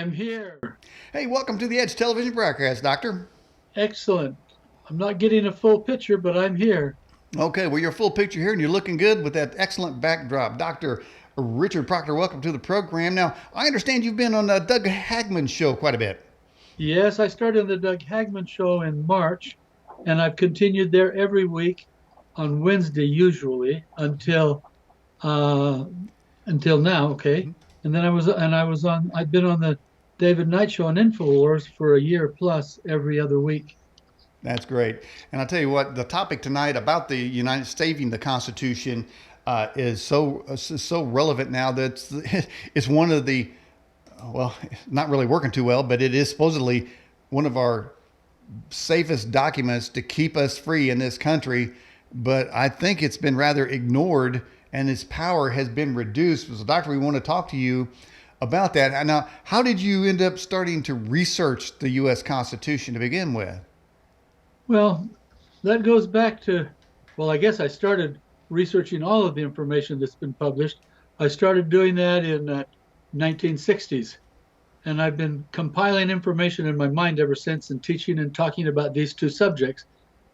I'm here. Hey, welcome to the Edge Television broadcast, Doctor. Excellent. I'm not getting a full picture, but I'm here. Okay, well, your full picture here, and you're looking good with that excellent backdrop. Dr. Richard Proctor, welcome to the program. Now, I understand you've been on Doug Hagman's show quite a bit. Yes, I started the Doug Hagman show in March, and I've continued there every week on Wednesday usually uh, until now. Okay, and then I've been on the David Knight show on Infowars for a year plus every other week. That's great. And I'll tell you what, the topic tonight about the United saving the Constitution is so relevant now that it's one of the, well, not really working too well, but it is supposedly one of our safest documents to keep us free in this country. But I think it's been rather ignored and its power has been reduced. So, Doctor, we want to talk to you about that. Now, how did you end up starting to research the U.S. Constitution to begin with? Well, that goes back to, well, I guess I started researching all of the information that's been published. I started doing that in 1960s, and I've been compiling information in my mind ever since and teaching and talking about these two subjects,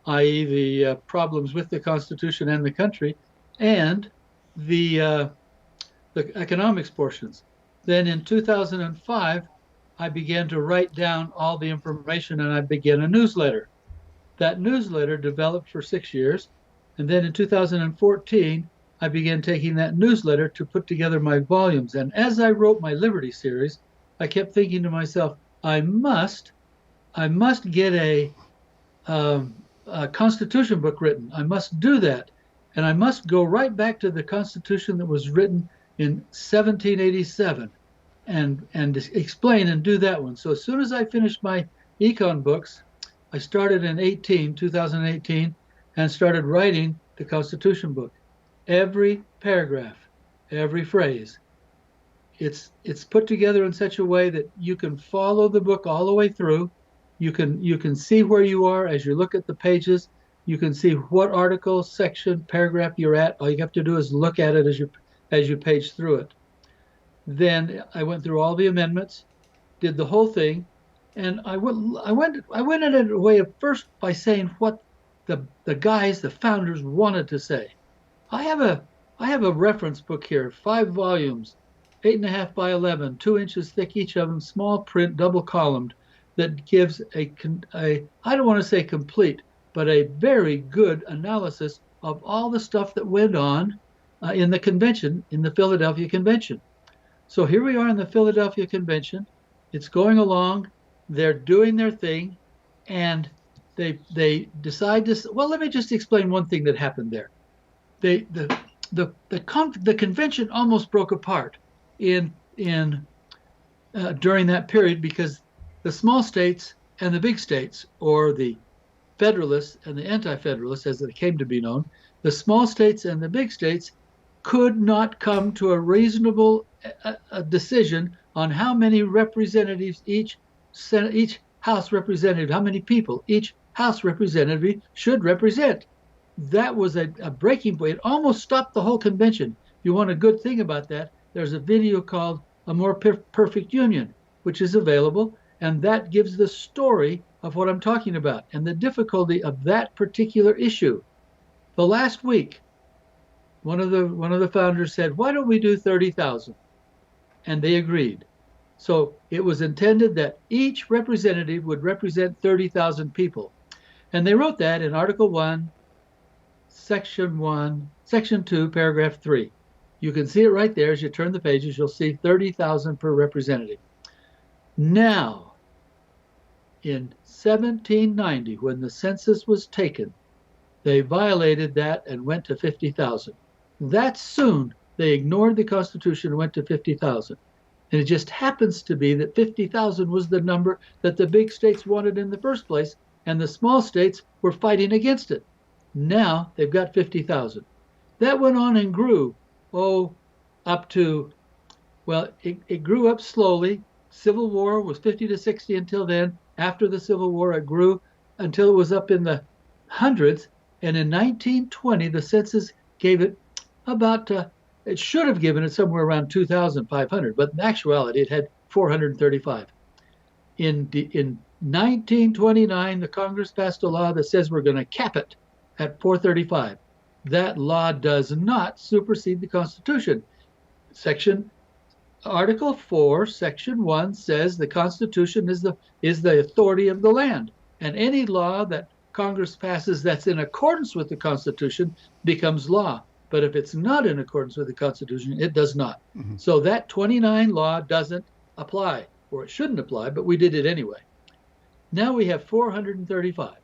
i.e. the problems with the Constitution and the country, and the economics portions. Then in 2005, I began to write down all the information and I began a newsletter. That newsletter developed for 6 years. And then in 2014, I began taking that newsletter to put together my volumes. And as I wrote my Liberty series, I kept thinking to myself, I must get a Constitution book written. I must do that. And I must go right back to the Constitution that was written in 1787 and explain and do that one. So as soon as I finished my econ books, I started in 2018, and started writing the Constitution book. Every paragraph, every phrase, it's put together in such a way that you can follow the book all the way through. You can see where you are as you look at the pages. You can see what article, section, paragraph you're at. All you have to do is look at it as you page through it. Then I went through all the amendments, did the whole thing. And I went at it a way of first by saying what the guys, the founders, wanted to say. I have a reference book here, 5 volumes, 8.5 by 11, 2 inches thick each of them, small print, double columned, that gives a I don't want to say complete, but a very good analysis of all the stuff that went on in the convention, in the Philadelphia Convention. So here we are in the Philadelphia Convention. It's going along. They're doing their thing, and they decide to. Well, let me just explain one thing that happened there. The convention almost broke apart in during that period because the small states and the big states, or the Federalists and the Anti-Federalists, as it came to be known, the small states and the big states could not come to a reasonable decision on how many representatives each House representative, how many people each House representative should represent. That was a breaking point. It almost stopped the whole convention. If you want a good thing about that, there's a video called A More Perfect Union, which is available, and that gives the story of what I'm talking about and the difficulty of that particular issue. The last week, one of the founders said, why don't we do 30,000? And they agreed. So it was intended that each representative would represent 30,000 people. And they wrote that in Article 1, Section 2, Paragraph 3. You can see it right there. As you turn the pages, you'll see 30,000 per representative. Now, in 1790, when the census was taken, they violated that and went to 50,000. That soon, they ignored the Constitution and went to 50,000. And it just happens to be that 50,000 was the number that the big states wanted in the first place, and the small states were fighting against it. Now they've got 50,000. That went on and grew, up to, well, it grew up slowly. Civil War was 50 to 60 until then. After the Civil War, it grew until it was up in the hundreds. And in 1920, the census gave it about it should have given it somewhere around 2,500, but in actuality, it had 435. In 1929, the Congress passed a law that says we're going to cap it at 435. That law does not supersede the Constitution. Article 4, Section 1 says the Constitution is the authority of the land, and any law that Congress passes that's in accordance with the Constitution becomes law. But if it's not in accordance with the Constitution, it does not. Mm-hmm. So that 29 law doesn't apply, or it shouldn't apply, but we did it anyway. Now we have 435.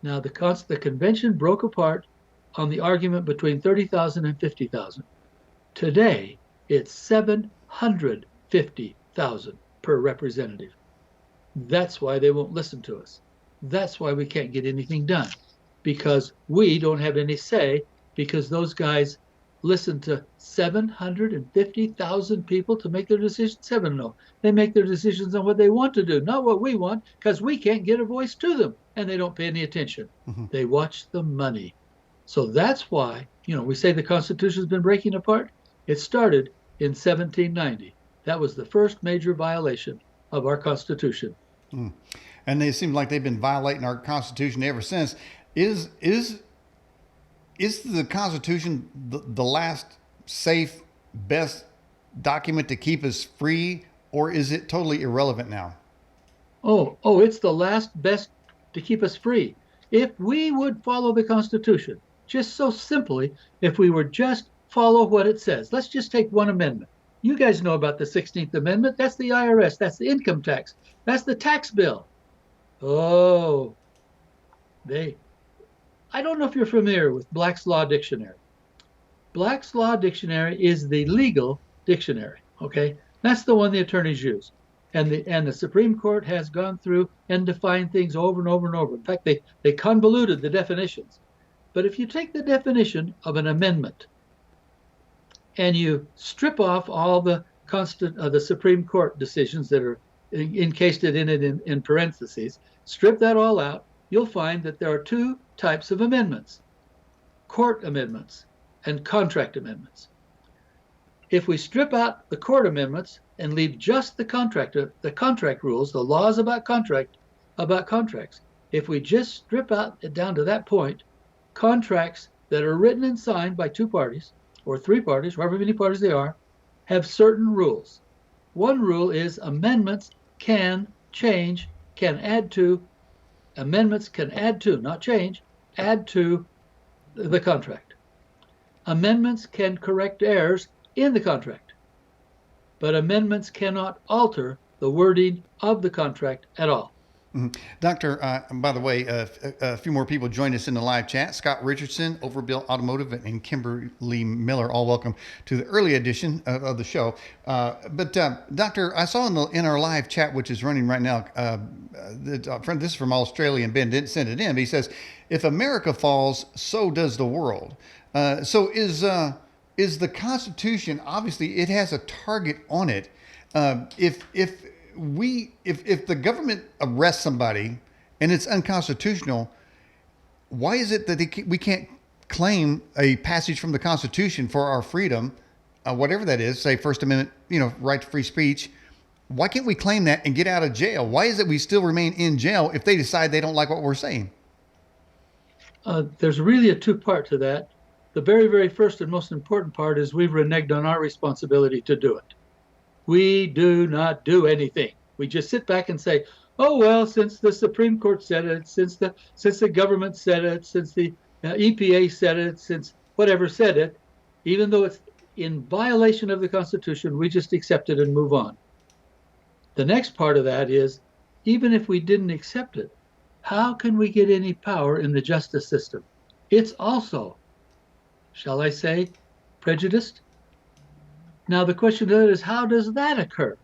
Now the convention broke apart on the argument between 30,000 and 50,000. Today, it's 750,000 per representative. That's why they won't listen to us. That's why we can't get anything done, because we don't have any say, because those guys listen to 750,000 people to make their decisions. No. They make their decisions on what they want to do, not what we want, because we can't get a voice to them, and they don't pay any attention. Mm-hmm. They watch the money. So that's why, we say the Constitution's been breaking apart. It started in 1790. That was the first major violation of our Constitution. Mm. And they seem like they've been violating our Constitution ever since. Is the Constitution the last safe, best document to keep us free, or is it totally irrelevant now? Oh, it's the last best to keep us free. If we would follow the Constitution, just so simply, if we would just follow what it says. Let's just take one amendment. You guys know about the 16th Amendment. That's the IRS. That's the income tax. That's the tax bill. Oh, I don't know if you're familiar with Black's Law Dictionary. Black's Law Dictionary is the legal dictionary, okay? That's the one the attorneys use. And the Supreme Court has gone through and defined things over and over and over. In fact, they convoluted the definitions. But if you take the definition of an amendment and you strip off all the Supreme Court decisions that are encased in it in parentheses, strip that all out, you'll find that there are two types of amendments: court amendments and contract amendments. If we strip out the court amendments and leave just the contract rules, the laws about contracts, if we just strip out it down to that point, contracts that are written and signed by two parties or three parties, however many parties they are, have certain rules. One rule is amendments can change, can add to, amendments can add to, not change, add to the contract. Amendments can correct errors in the contract, but amendments cannot alter the wording of the contract at all. Mm-hmm. Doctor, by the way, a few more people joined us in the live chat. Scott Richardson, Overbuilt Automotive, and Kimberly Miller, all welcome to the early edition of the show. But Doctor, I saw in our live chat, which is running right now, friend, this is from Australia, and Ben didn't send it in, but he says, if America falls, so does the world. So is the Constitution, obviously it has a target on it. If the government arrests somebody and it's unconstitutional, why is it that we can't claim a passage from the Constitution for our freedom, whatever that is, say First Amendment, right to free speech? Why can't we claim that and get out of jail? Why is it we still remain in jail if they decide they don't like what we're saying? There's really a two-part to that. The very, very first and most important part is we've reneged on our responsibility to do it. We do not do anything. We just sit back and say, oh, well, since the Supreme Court said it, since the government said it, since the EPA said it, since whatever said it, even though it's in violation of the Constitution, we just accept it and move on. The next part of that is, even if we didn't accept it, how can we get any power in the justice system? It's also, shall I say, prejudiced. Now, the question is, how does that occur?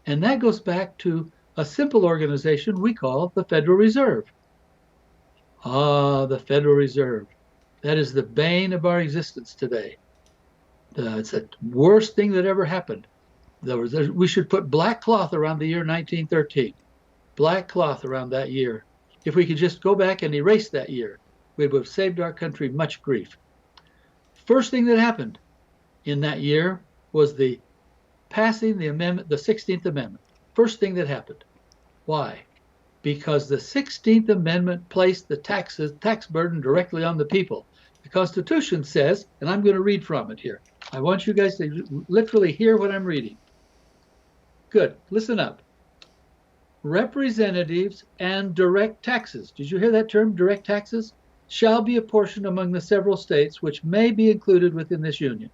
And that goes back to a simple organization we call the Federal Reserve. The Federal Reserve. That is the bane of our existence today. It's the worst thing that ever happened. We should put black cloth around the year 1913. Black cloth around that year. If we could just go back and erase that year, we would have saved our country much grief. First thing that happened in that year was the passing the amendment, the 16th Amendment. First thing that happened. Why? Because the 16th Amendment placed the tax burden directly on the people. The Constitution says, and I'm going to read from it here. I want you guys to literally hear what I'm reading. Good. Listen up. Representatives and direct taxes. Did you hear that term, direct taxes? Shall be apportioned among the several states which may be included within this union,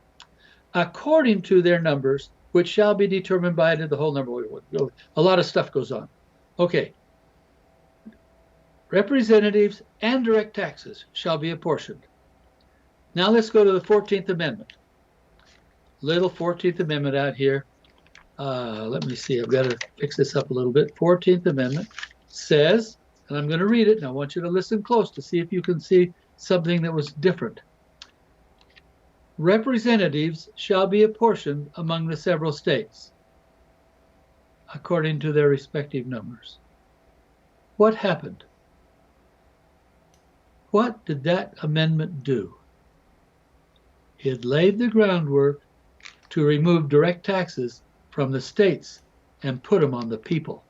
according to their numbers, which shall be determined by the whole number. A lot of stuff goes on. Okay. Representatives and direct taxes shall be apportioned. Now let's go to the 14th Amendment. Little 14th Amendment out here. Let me see. I've got to fix this up a little bit. 14th Amendment says, and I'm going to read it, and I want you to listen close to see if you can see something that was different. Representatives shall be apportioned among the several states, according to their respective numbers. What happened? What did that amendment do? It laid the groundwork to remove direct taxes from the states and put them on the people.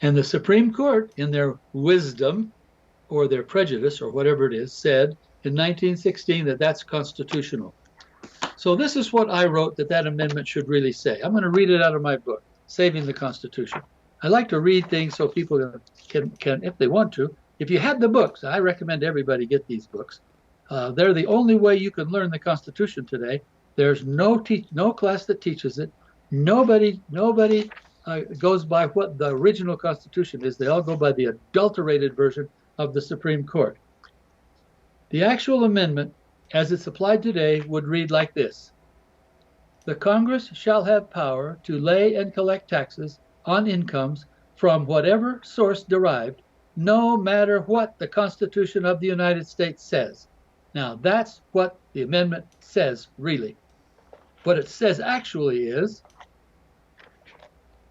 And the Supreme Court, in their wisdom or their prejudice or whatever it is, said in 1916 that that's constitutional. So this is what I wrote that amendment should really say. I'm going to read it out of my book, Saving the Constitution. I like to read things so people can, if they want to. If you had the books, I recommend everybody get these books. They're the only way you can learn the Constitution today. There's no class that teaches it. Nobody goes by what the original Constitution is. They all go by the adulterated version of the Supreme Court. The actual amendment, as it's applied today, would read like this. The Congress shall have power to lay and collect taxes on incomes from whatever source derived, no matter what the Constitution of the United States says. Now, that's what the amendment says, really. What it says actually is,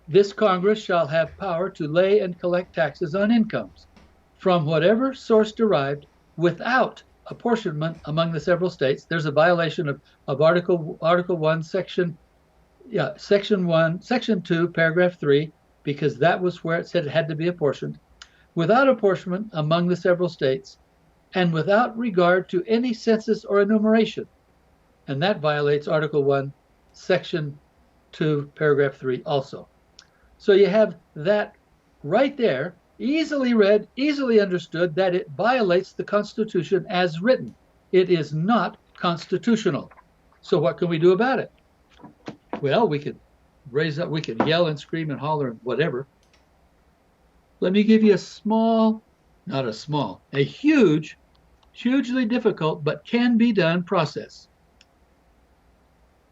this Congress shall have power to lay and collect taxes on incomes from whatever source derived without apportionment among the several states. There's a violation of Article 1, Section 2, Paragraph 3, because that was where it said it had to be apportioned. Without apportionment among the several states, and without regard to any census or enumeration. And that violates Article 1, Section 2, Paragraph 3 also. So you have that right there, easily read, easily understood, that it violates the Constitution as written. It is not constitutional. So what can we do about it? Well, we could raise up, we could yell and scream and holler and whatever. Let me give you a huge, hugely difficult, but can be done process.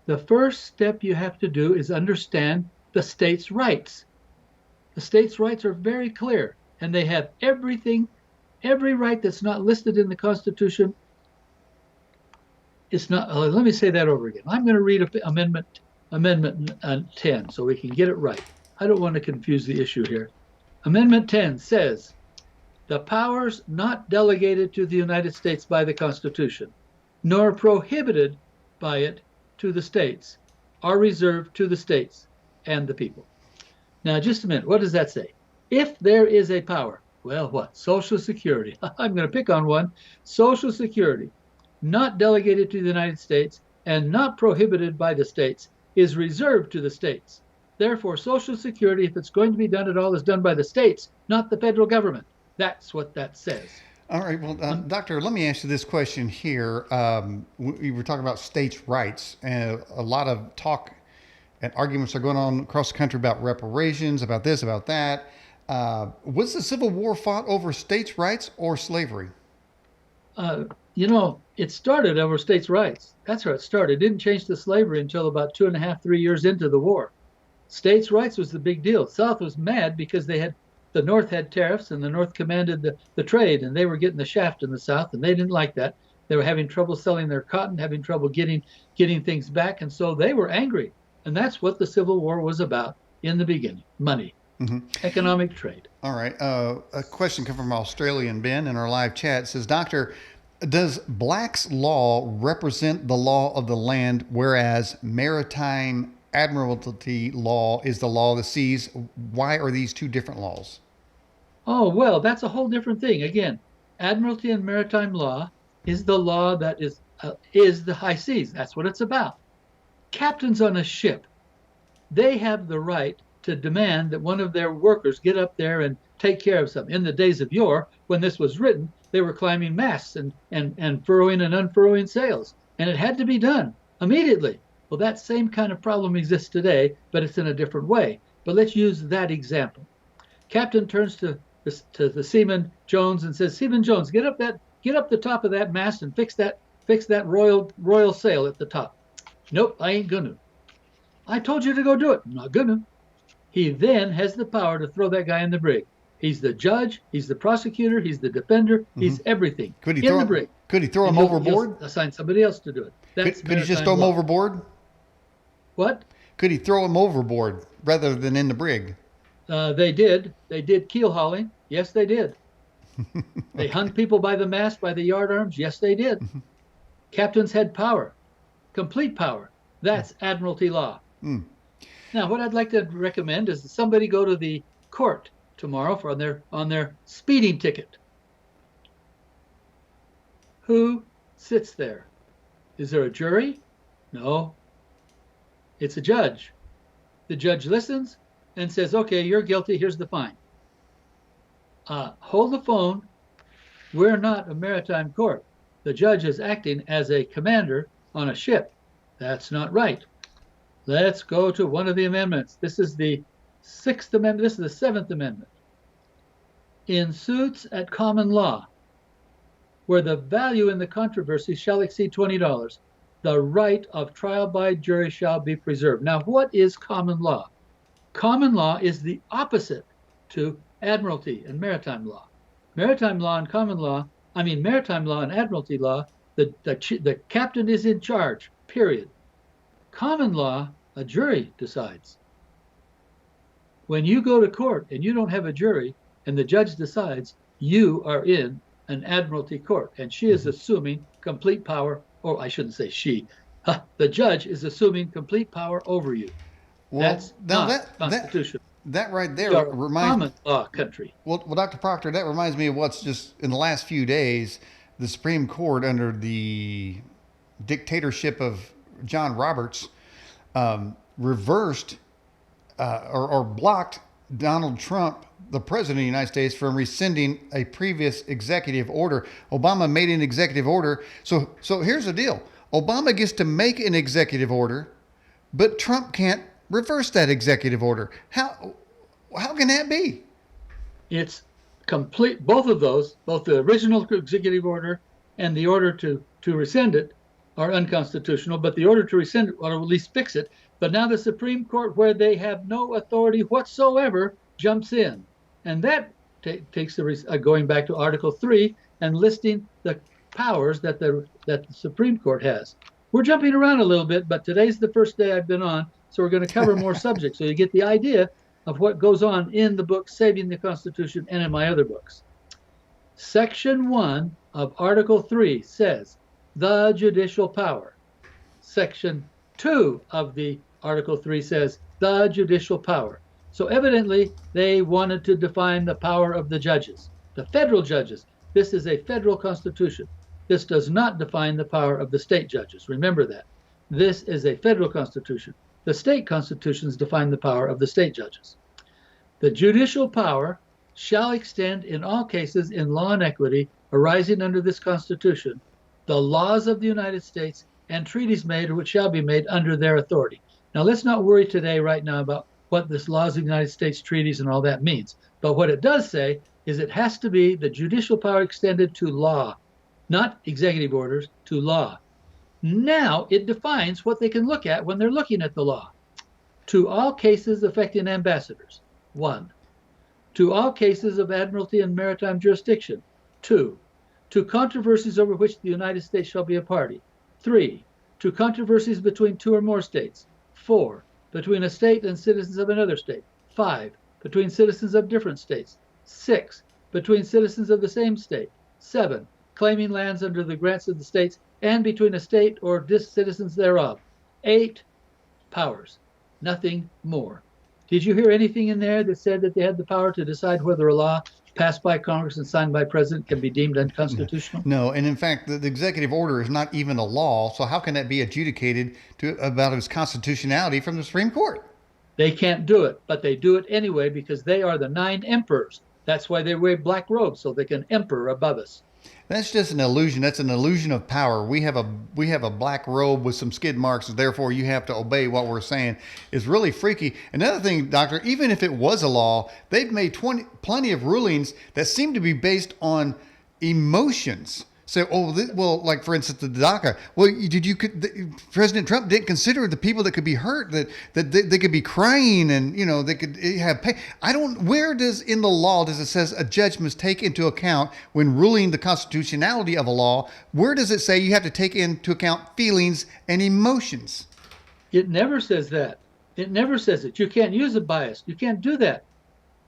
The first step you have to do is understand the states' rights. The states' rights are very clear, and they have everything, every right that's not listed in the Constitution. It's not, let me say that over again. I'm going to read Amendment 10 so we can get it right. I don't want to confuse the issue here. Amendment 10 says, the powers not delegated to the United States by the Constitution, nor prohibited by it to the states, are reserved to the states and the people. Now, just a minute. What does that say? If there is a power, well, what? Social Security. I'm going to pick on one. Social Security, not delegated to the United States and not prohibited by the states, is reserved to the states. Therefore, Social Security, if it's going to be done at all, is done by the states, not the federal government. That's what that says. All right. Well, Doctor, let me ask you this question here. We were talking about states' rights, and a lot of talk and arguments are going on across the country about reparations, about this, about that. Was the Civil War fought over states' rights or slavery? It started over states' rights. That's where it started. It didn't change to slavery until about 2.5, 3 years into the war. States' rights was the big deal. The South was mad because the North had tariffs and the North commanded the trade, and they were getting the shaft in the South, and they didn't like that. They were having trouble selling their cotton, having trouble getting things back, and so they were angry. And that's what the Civil War was about in the beginning: money, economic trade. All right. A question come from Australian Ben in our live chat. It says, Doctor, Does Black's law represent the law of the land, whereas maritime admiralty law is the law of the seas? Why are these two different laws? Oh, well, that's a whole different thing. Again, admiralty and maritime law is the law that is the high seas. That's what it's about. Captains on a ship, they have the right to demand that one of their workers get up there and take care of something. In the days of yore, when this was written, they were climbing masts and furrowing and unfurrowing sails, and it had to be done immediately. Well, that same kind of problem exists today, but it's in a different way. But let's use that example. Captain turns to the seaman Jones and says, "Seaman Jones, get up the top of that mast and fix that royal sail at the top." "Nope, I ain't gonna." "I told you to go do it." "I'm not gonna." He then has the power to throw that guy in the brig. He's the judge, he's the prosecutor, he's the defender, he's everything Could he in throw the brig. Could he throw And him overboard? he'll assign somebody else to do it. That's Could he just maritime throw him law. overboard? What? Could he throw him overboard rather than in the brig? They did. They did keel hauling. Yes, they did. They hung people by the mast, by the yard arms. Yes, they did. Captains had power, complete power. That's admiralty law. Mm. Now, what I'd like to recommend is that somebody go to the court tomorrow for on their speeding ticket. Who sits there? Is there a jury? No. It's a judge. The judge listens and says, "Okay, you're guilty. Here's the fine." Hold the phone. We're not a maritime court. The judge is acting as a commander on a ship. That's not right. Let's go to one of the amendments. This is the Sixth Amendment. This is the Seventh Amendment. In suits at common law, where the value in the controversy shall exceed $20, the right of trial by jury shall be preserved. Now, what is common law? Common law is the opposite to admiralty and maritime law. Maritime law and admiralty law, the captain is in charge, period. Common law, a jury decides. When you go to court and you don't have a jury and the judge decides, you are in an admiralty court, and she is assuming complete power, or I shouldn't say she, the judge is assuming complete power over you. Well, That's not constitutional. That right there We are a reminds common law country. well, Dr. Proctor, that reminds me of what's just in the last few days, the Supreme Court under the dictatorship of John Roberts reversed or blocked Donald Trump, the president of the United States, from rescinding a previous executive order. Obama made an executive order. So here's the deal. Obama gets to make an executive order, but Trump can't reverse that executive order. How can that be? It's complete. Both of those, both the original executive order and the order to rescind it, are unconstitutional. But the order to rescind it, or at least fix it. But now the Supreme Court, where they have no authority whatsoever, jumps in, and that takes the going back to Article 3 and listing the powers that the Supreme Court has. We're jumping around a little bit, but today's the first day I've been on, so we're going to cover more subjects, so you get the idea of what goes on in the book Saving the Constitution and in my other books. Section 1 of Article 3 says the judicial power. Section 2 of the Article 3 says the judicial power. So evidently they wanted to define the power of the judges, the federal judges. This is a federal constitution. This does not define the power of the state judges. Remember that. This is a federal constitution. The state constitutions define the power of the state judges. The judicial power shall extend in all cases in law and equity arising under this constitution, the laws of the United States, and treaties made or which shall be made under their authority. Now, let's not worry today right now about what this laws of the United States, treaties, and all that means. But what it does say is it has to be the judicial power extended to law, not executive orders, to law. Now it defines what they can look at when they're looking at the law. To all cases affecting ambassadors, 1. To all cases of admiralty and maritime jurisdiction, 2. To controversies over which the United States shall be a party, 3. To controversies between 2 or more states, 4. Between a state and citizens of another state, 5. Between citizens of different states, 6. Between citizens of the same state, 7. claiming lands under the grants of the states and between a state or citizens thereof. 8 powers, nothing more. Did you hear anything in there that said that they had the power to decide whether a law passed by Congress and signed by President can be deemed unconstitutional? No, and in fact, the executive order is not even a law. So how can that be adjudicated about its constitutionality from the Supreme Court? They can't do it, but they do it anyway because they are the 9 emperors. That's why they wear black robes, so they can emperor above us. That's just an illusion. That's an illusion of power. We have a black robe with some skid marks, and therefore you have to obey what we're saying. It's really freaky. Another thing, Doctor, even if it was a law, they've made plenty of rulings that seem to be based on emotions. So, well, like for instance, the DACA. Well, President Trump didn't consider the people that could be hurt, that they could be crying, and they could have pain. Where does in the law does it says a judge must take into account when ruling the constitutionality of a law? Where does it say you have to take into account feelings and emotions? It never says that. It never says it. You can't use a bias. You can't do that.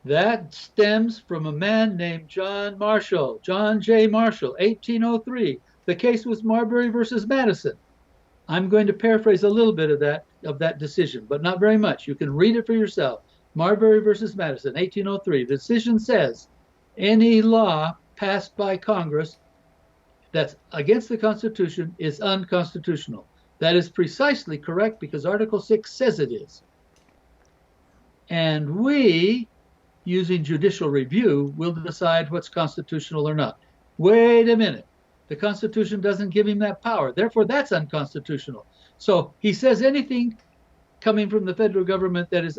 That stems from a man named John Marshall, John J. Marshall, 1803. The case was Marbury versus Madison. I'm going to paraphrase a little bit of that decision, but not very much. You can read it for yourself. Marbury versus Madison, 1803. The decision says any law passed by Congress that's against the Constitution is unconstitutional. That is precisely correct because Article 6 says it is. And we, using judicial review, will decide what's constitutional or not. Wait a minute. The Constitution doesn't give him that power. Therefore, that's unconstitutional. So he says anything coming from the federal government that is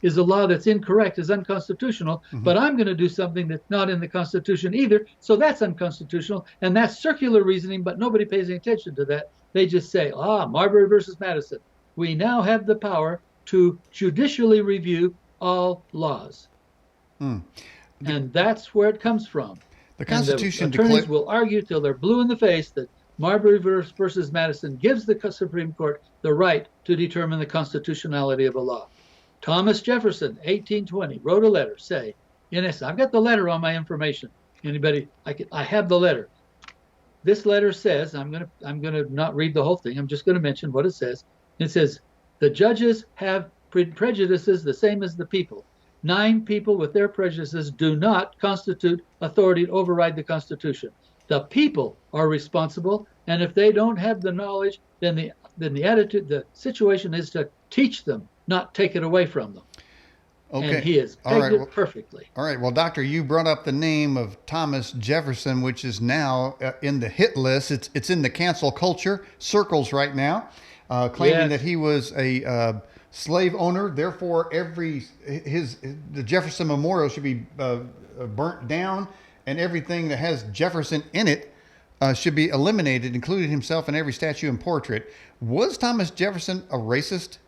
is a law that's incorrect, is unconstitutional, but I'm going to do something that's not in the Constitution either, so that's unconstitutional. And that's circular reasoning, but nobody pays any attention to that. They just say, Marbury versus Madison. We now have the power to judicially review all laws. And that's where it comes from. The Constitution and the attorneys will argue till they're blue in the face that Marbury versus Madison gives the Supreme Court the right to determine the constitutionality of a law. Thomas Jefferson, 1820, wrote a letter saying, I've got the letter on my information. Anybody, I have the letter. This letter says, I'm gonna not read the whole thing. I'm just going to mention what it says. It says, the judges have prejudices the same as the people. 9 people with their prejudices do not constitute authority to override the Constitution. The people are responsible, and if they don't have the knowledge, then the situation is to teach them, not take it away from them. Okay. And he has pegged it perfectly. All right. Well, Doctor, you brought up the name of Thomas Jefferson, which is now in the hit list. It's in the cancel culture circles right now, claiming that he was a slave owner. Therefore, the Jefferson Memorial should be burnt down, and everything that has Jefferson in it should be eliminated, including himself in every statue and portrait. Was Thomas Jefferson a racist?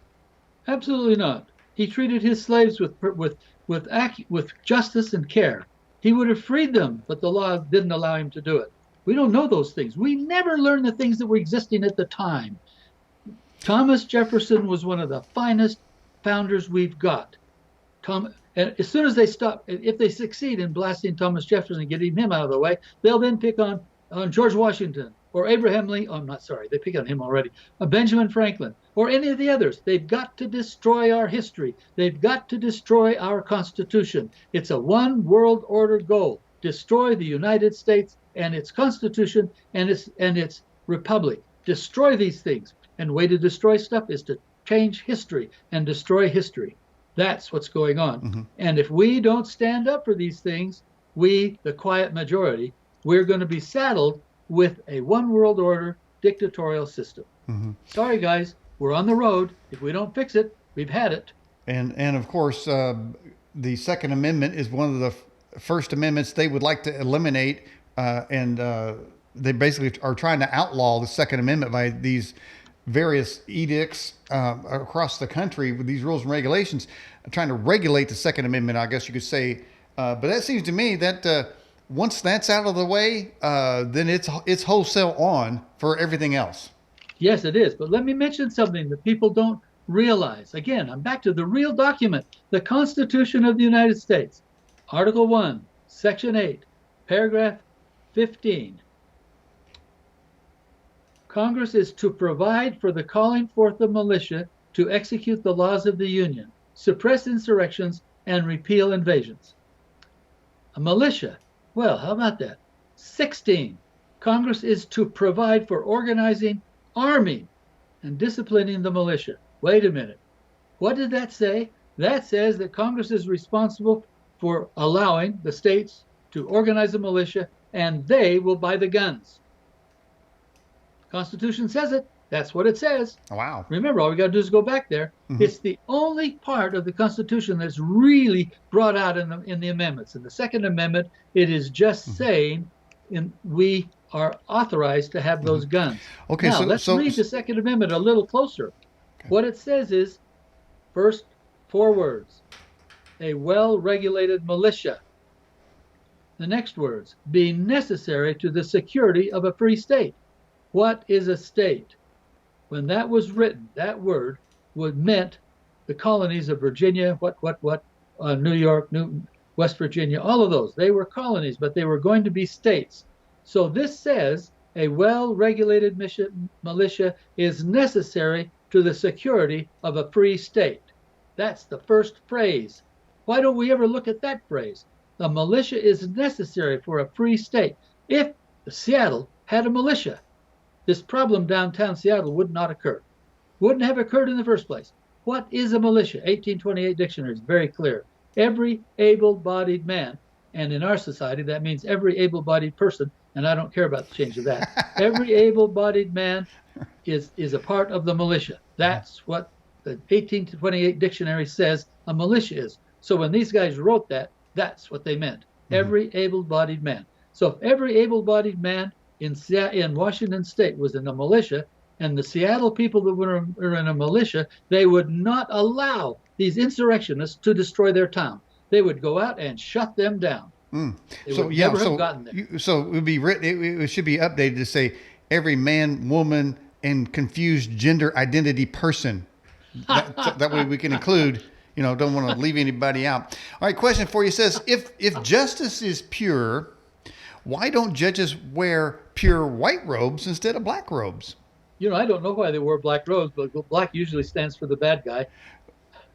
Absolutely not. He treated his slaves with justice and care. He would have freed them, but the law didn't allow him to do it. We don't know those things. We never learn the things that were existing at the time. Thomas Jefferson was one of the finest founders we've got. And as soon as they stop, if they succeed in blasting Thomas Jefferson and getting him out of the way, they'll then pick on George Washington or Abraham Lincoln. I'm not sorry, they pick on him already. Benjamin Franklin or any of the others. They've got to destroy our history. They've got to destroy our Constitution. It's a one world order goal. Destroy the United States and its Constitution and its republic. Destroy these things. And the way to destroy stuff is to change history and destroy history. That's what's going on. And if we don't stand up for these things, we, the quiet majority, we're going to be saddled with a one world order dictatorial system. Sorry, guys, we're on the road. If we don't fix it, we've had it. And of course, the Second Amendment is one of the first amendments they would like to eliminate. They basically are trying to outlaw the Second Amendment by these various edicts across the country with these rules and regulations, trying to regulate the Second Amendment, I guess you could say. But that seems to me that once that's out of the way, then it's wholesale on for everything else. Yes, it is. But let me mention something that people don't realize. Again, I'm back to the real document, the Constitution of the United States. Article 1, Section 8, Paragraph 15. Congress is to provide for the calling forth of militia to execute the laws of the Union, suppress insurrections, and repeal invasions. A militia. Well, how about that? 16. Congress is to provide for organizing, arming, and disciplining the militia. Wait a minute. What did that say? That says that Congress is responsible for allowing the states to organize a militia, and they will buy the guns. Constitution says it. That's what it says. Wow. Remember, all we got to do is go back there. Mm-hmm. It's the only part of the Constitution that's really brought out in the amendments. In the Second Amendment, it is just saying we are authorized to have those guns. Okay, now, let's read the Second Amendment a little closer. Okay. What it says is, first 4 words, a well-regulated militia. The next words, be necessary to the security of a free state. What is a state? When that was written, that word meant the colonies of Virginia, New York, West Virginia, all of those. They were colonies, but they were going to be states. So this says a well-regulated militia is necessary to the security of a free state. That's the first phrase. Why don't we ever look at that phrase? The militia is necessary for a free state. If Seattle had a militia, this problem downtown Seattle would not occur. Wouldn't have occurred in the first place. What is a militia? 1828 dictionary is very clear. Every able-bodied man, and in our society that means every able-bodied person, and I don't care about the change of that. Every able-bodied man is a part of the militia. That's what the 1828 dictionary says a militia is. So when these guys wrote that, that's what they meant. Every able-bodied man. So if every able-bodied man in Washington State was in a militia, and the Seattle people that were in a militia, they would not allow these insurrectionists to destroy their town. They would go out and shut them down. They would never have gotten there. So it would be written. It should be updated to say every man, woman, and confused gender identity person. That way we can include. Don't want to leave anybody out. All right, question for you says, if justice is pure, why don't judges wear pure white robes instead of black robes? I don't know why they wore black robes, but black usually stands for the bad guy.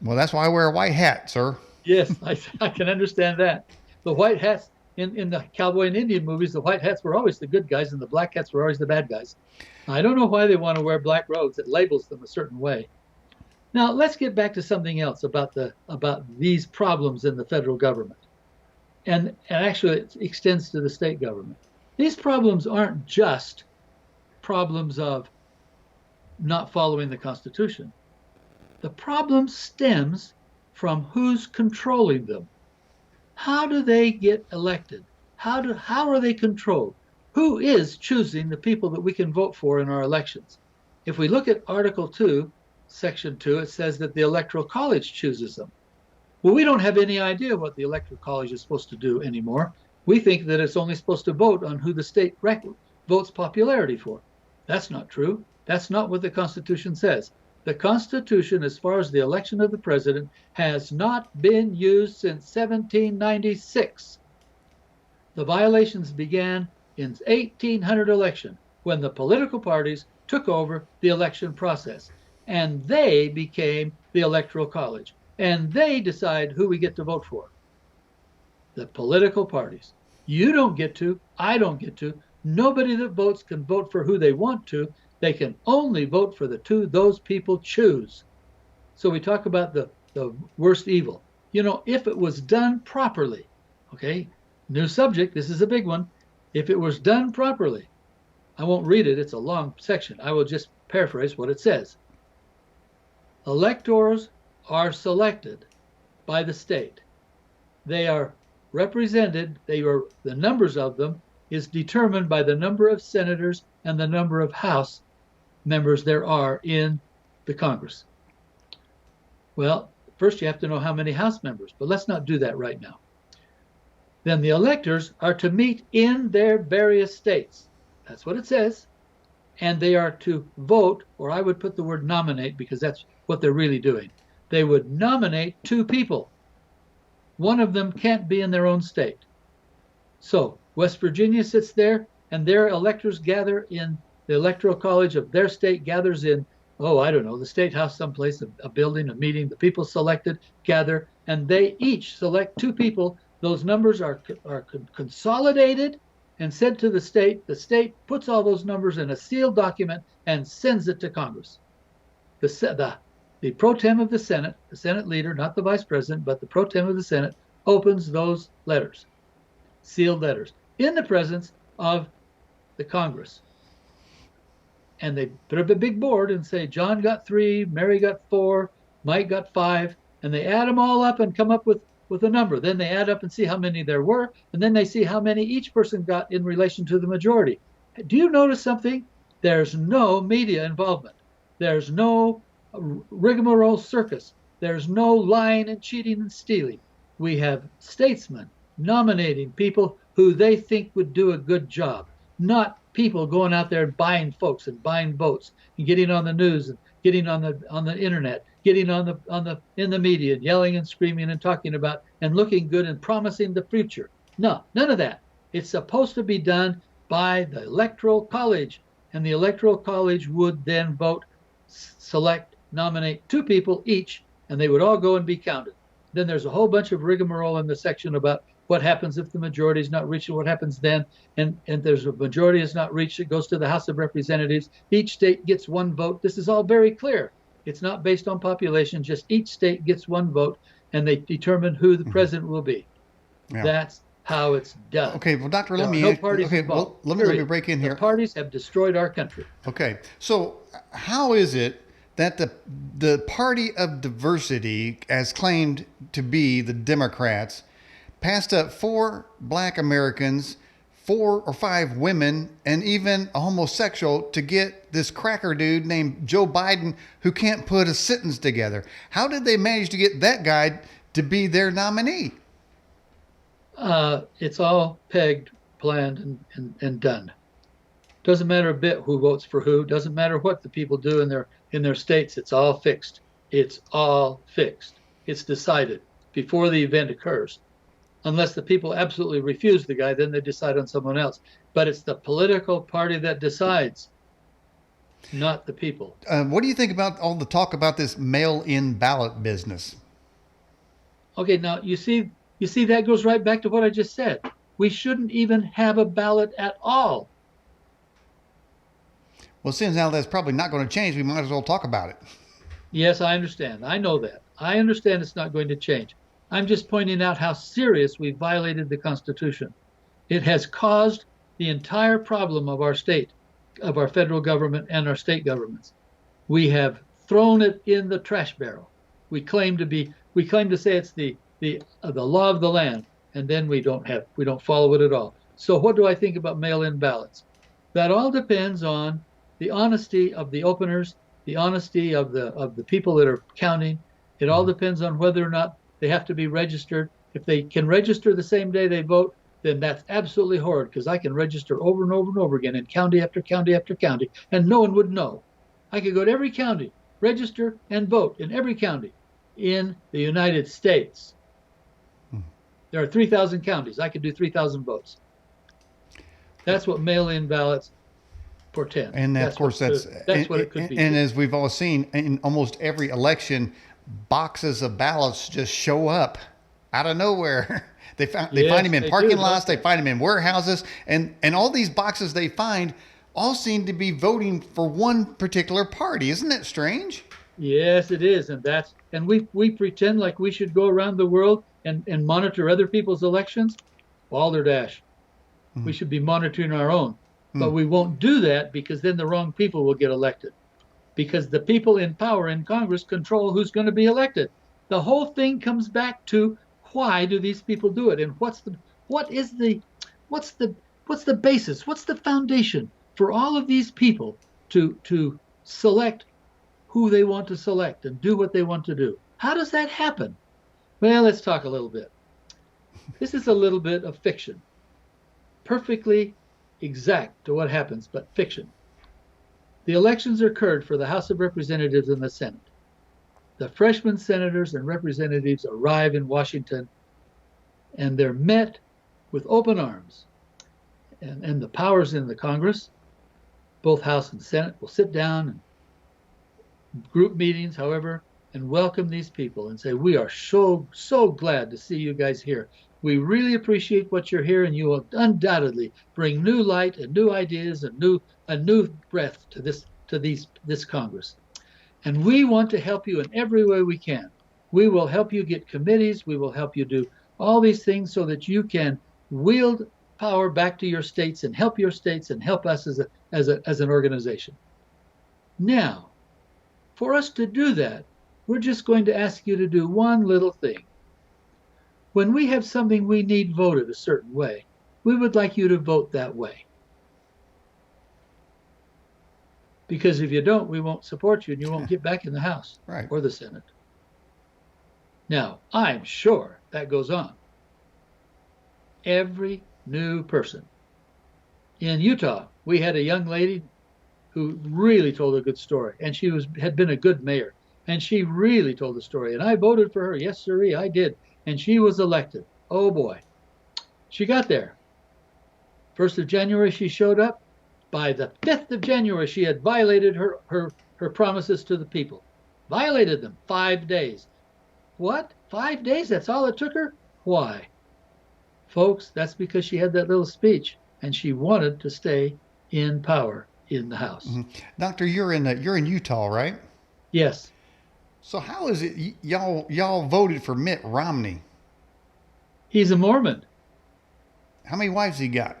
Well, that's why I wear a white hat, sir. Yes, I can understand that. The white hats in the cowboy and Indian movies, the white hats were always the good guys and the black hats were always the bad guys. I don't know why they want to wear black robes. It labels them a certain way. Now, let's get back to something else about these problems in the federal government. And actually, it extends to the state government. These problems aren't just problems of not following the Constitution. The problem stems from who's controlling them. How do they get elected? How are they controlled? Who is choosing the people that we can vote for in our elections? If we look at Article 2, Section 2, it says that the Electoral College chooses them. Well, we don't have any idea what the Electoral College is supposed to do anymore. We think that it's only supposed to vote on who the state votes popularity for. That's not true. That's not what the Constitution says. The Constitution, as far as the election of the president, has not been used since 1796. The violations began in 1800 election, when the political parties took over the election process. And they became the Electoral College. And they decide who we get to vote for. The political parties. You don't get to, I don't get to. Nobody that votes can vote for who they want to. They can only vote for the two those people choose. So we talk about the worst evil. If it was done properly, okay, new subject, this is a big one. If it was done properly, I won't read it, it's a long section. I will just paraphrase what it says. Electors are selected by the state. They are represented, the numbers of them is determined by the number of senators and the number of House members there are in the Congress. Well, first you have to know how many House members, but let's not do that right now. Then the electors are to meet in their various states. That's what it says. And they are to vote, or I would put the word nominate because that's what they're really doing. They would nominate two people. One of them can't be in their own state. So West Virginia sits there, and their electors gather in the electoral college of their state, gathers in, oh, I don't know, the state house someplace, a building, a meeting. The people selected gather, and they each select two people. Those numbers are consolidated and sent to the state. The state puts all those numbers in a sealed document and sends it to Congress. The pro tem of the Senate leader, not the vice president, but the pro tem of the Senate, opens those letters, sealed letters, in the presence of the Congress. And they put up a big board and say, John got 3, Mary got 4, Mike got 5, and they add them all up and come up with a number. Then they add up and see how many there were, and then they see how many each person got in relation to the majority. Do you notice something? There's no media involvement. There's no rigmarole circus. There's no lying and cheating and stealing. We have statesmen nominating people who they think would do a good job, not people going out there and buying folks and buying votes and getting on the news and getting on the internet, getting in the media and yelling and screaming and talking about and looking good and promising the future. No, none of that. It's supposed to be done by the electoral college, and the electoral college would then vote, select, nominate 2 people each, and they would all go and be counted. Then there's a whole bunch of rigmarole in the section about what happens if the majority is not reached, what happens then, and there's a majority is not reached, it goes to the House of Representatives. Each state gets 1 vote. This is all very clear. It's not based on population, just each state gets 1 vote, and they determine who the president will be. Yeah. That's how it's done. Okay, well, Doctor, let me break in here. The parties have destroyed our country. Okay, so how is it that the party of diversity, as claimed to be the Democrats, passed up 4 black Americans, 4 or 5 women, and even a homosexual to get this cracker dude named Joe Biden who can't put a sentence together? How did they manage to get that guy to be their nominee? It's all pegged, planned, and done. Doesn't matter a bit who votes for who. Doesn't matter what the people do in their states. It's all fixed. It's all fixed. It's decided before the event occurs. Unless the people absolutely refuse the guy, then they decide on someone else. But it's the political party that decides, not the people. What do you think about all the talk about this mail-in ballot business? Okay, now you see that goes right back to what I just said. We shouldn't even have a ballot at all. Well, since now that's probably not going to change, we might as well talk about it. Yes, I understand. I know that. I understand it's not going to change. I'm just pointing out how serious we violated the Constitution. It has caused the entire problem of our state, of our federal government and our state governments. We have thrown it in the trash barrel. We claim to say it's the law of the land, and then we don't follow it at all. So what do I think about mail-in ballots? That all depends on the honesty of the openers, the honesty of the people that are counting. It all depends on whether or not they have to be registered. If they can register the same day they vote, then that's absolutely horrid, because I can register over and over and over again in county after county after county, and no one would know. I could go to every county, register, and vote in every county in the United States. There are 3,000 counties. I could do 3,000 votes. That's what mail-in ballots portend. And of course, that's what it could be. And as we've all seen, in almost every election, boxes of ballots just show up out of nowhere. They find them in parking lots. They find them in warehouses, and all these boxes they find all seem to be voting for one particular party. Isn't that strange? Yes, it is, and we pretend like we should go around the world and monitor other people's elections. Balderdash. We should be monitoring our own, but we won't do that, because then the wrong people will get elected. Because the people in power in Congress control who's going to be elected. The whole thing comes back to, why do these people do it, and what's the basis, what's the foundation for all of these people to select who they want to select and do what they want to do? How does that happen? Well, let's talk a little bit. This is a little bit of fiction, perfectly exact to what happens, but fiction. The elections occurred for the House of Representatives and the Senate. The freshman senators and representatives arrive in Washington, and they're met with open arms. and the powers in the Congress, both House and Senate, will sit down and group meetings, however, and welcome these people and say, we are so glad to see you guys here. We really appreciate what you're here, and you will undoubtedly bring new light and new ideas and a new breath to this Congress. And we want to help you in every way we can. We will help you get committees. We will help you do all these things so that you can wield power back to your states and help your states and help us as an organization. Now, for us to do that, we're just going to ask you to do one little thing. When we have something we need voted a certain way, we would like you to vote that way. Because if you don't, we won't support you and you won't get back in the House Right. or the Senate. Now, I'm sure that goes on. Every new person. In Utah, we had a young lady who really told a good story, and she had been a good mayor, and she really told the story, and I voted for her. Yes, sirree, I did, and she was elected. Oh boy, she got there. 1st of January, she showed up. By the 5th of January, she had violated her promises to the people. Violated them 5 days. What? 5 days? That's all it took her? Why? Folks, that's because she had that little speech, and she wanted to stay in power in the House. Mm-hmm. Doctor, you're in Utah, right? Yes. So how is it y'all voted for Mitt Romney? He's a Mormon. How many wives he got?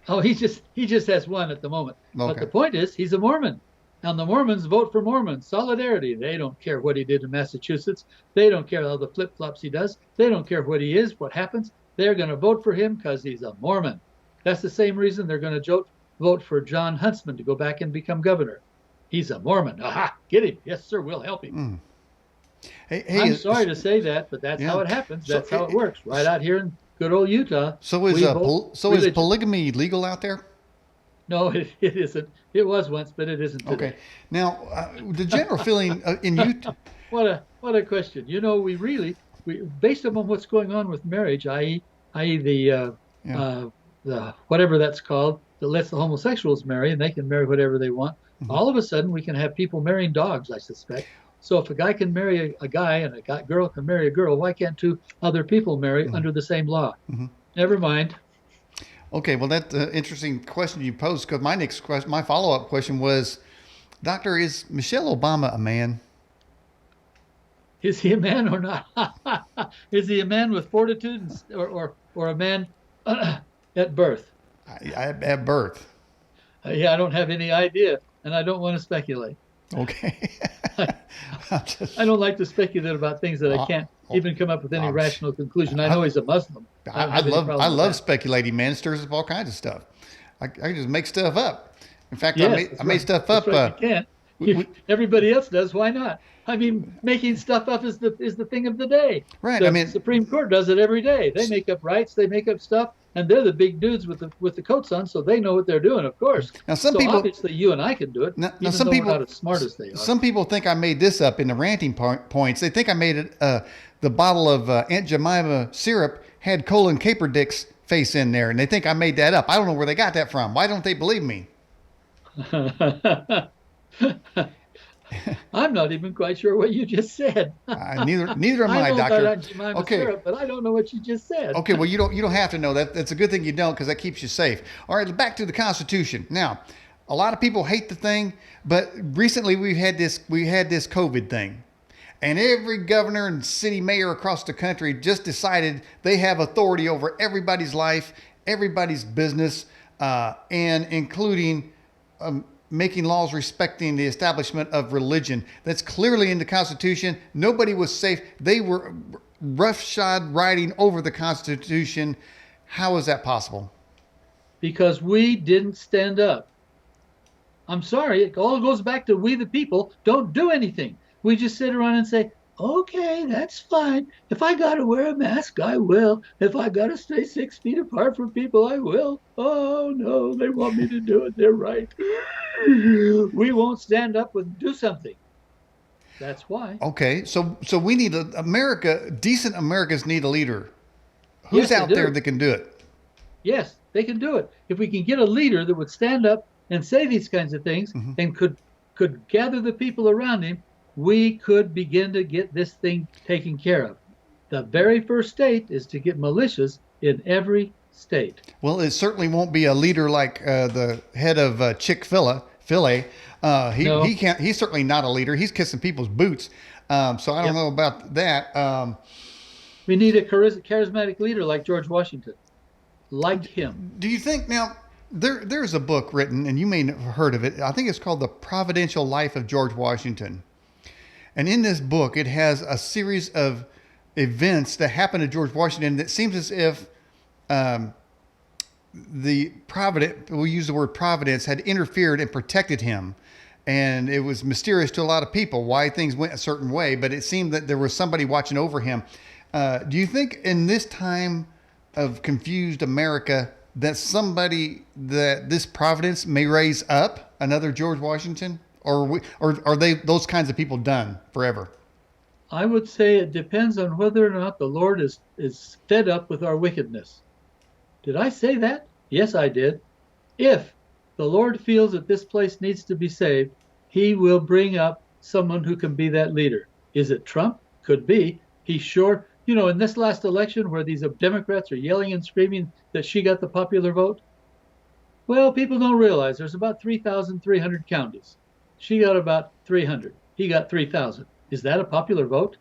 Oh, he just has one at the moment. Okay. But the point is, he's a Mormon. And the Mormons vote for Mormons. Solidarity. They don't care what he did in Massachusetts. They don't care all the flip-flops he does. They don't care what he is, what happens. They're going to vote for him because he's a Mormon. That's the same reason they're going to vote for John Huntsman to go back and become governor. He's a Mormon. Aha, get him. Yes, sir, we'll help him. Hey, I'm sorry to say that, but that's how it happens. That's how it works. Right out here in good old Utah. So is polygamy legal out there? No, it isn't. It was once, but it isn't today. Okay. Now, the general feeling in Utah. What a question. You know, we based upon what's going on with marriage, i.e. the whatever that's called, that lets the homosexuals marry and they can marry whatever they want. Mm-hmm. All of a sudden, we can have people marrying dogs, I suspect. So if a guy can marry a guy and a girl can marry a girl, why can't two other people marry under the same law? Mm-hmm. Never mind. Okay, well, that's an interesting question you posed, because my follow-up question was, Doctor, is Michelle Obama a man? Is he a man or not? Is he a man with fortitude or a man at birth? At birth. Yeah, I don't have any idea, and I don't want to speculate. Okay. I don't like to speculate about things that I can't even come up with any rational conclusion. I know he's a Muslim. I love speculating, man. It stirs up all kinds of stuff. I just make stuff up. In fact, yes, I made stuff up. Right, you can't. Everybody else does. Why not? I mean, making stuff up is the thing of the day. Right. The Supreme Court does it every day. They make up rights. They make up stuff, and they're the big dudes with the coats on, so they know what they're doing. Of course. Now, people obviously you and I can do it. Even some people are not as smart as they are. Some people think I made this up in the ranting points. They think I made it. The bottle of Aunt Jemima syrup had Colin Kaepernick's face in there, and they think I made that up. I don't know where they got that from. Why don't they believe me? I'm not even quite sure what you just said. Neither am I, Doctor. Okay, syrup, but I don't know what you just said. Okay, well you don't have to know that. That's a good thing you don't, because that keeps you safe. All right, back to the Constitution. Now, a lot of people hate the thing, but recently we had this COVID thing, and every governor and city mayor across the country just decided they have authority over everybody's life, everybody's business, and including making laws respecting the establishment of religion. That's clearly in the Constitution. Nobody was safe. They were roughshod riding over the Constitution. How is that possible? Because we didn't stand up. I'm sorry, it all goes back to we the people don't do anything. We just sit around and say, okay, that's fine. If I got to wear a mask, I will. If I got to stay 6 feet apart from people, I will. Oh, no, they want me to do it. They're right. We won't stand up and do something. That's why. Okay, so we need decent Americans need a leader. Who's out there that can do it? Yes, They can do it. If we can get a leader that would stand up and say these kinds of things Hmm. and could gather the people around him, we could begin to get this thing taken care of. The very first state is to get militias in every state. Well, it certainly won't be a leader like the head of Chick-fil-A. He No. can't. He's certainly not a leader. He's kissing people's boots. So I don't Yep. know about that. We need a charismatic leader like George Washington, like him. Do you think now there's a book written, and you may have heard of it. I think it's called The Providential Life of George Washington. And in this book, it has a series of events that happened to George Washington that seems as if the provident, we use the word providence, had interfered and protected him. And it was mysterious to a lot of people why things went a certain way, but it seemed that there was somebody watching over him. Do you think in this time of confused America that this providence may raise up another George Washington? Or are they those kinds of people done forever? I would say it depends on whether or not the Lord is fed up with our wickedness. Did I say that? Yes, I did. If the Lord feels that this place needs to be saved, he will bring up someone who can be that leader. Is it Trump? Could be. He's sure. In this last election where these Democrats are yelling and screaming that she got the popular vote, well, people don't realize there's about 3,300 counties. She got about 300. He got 3,000. Is that a popular vote?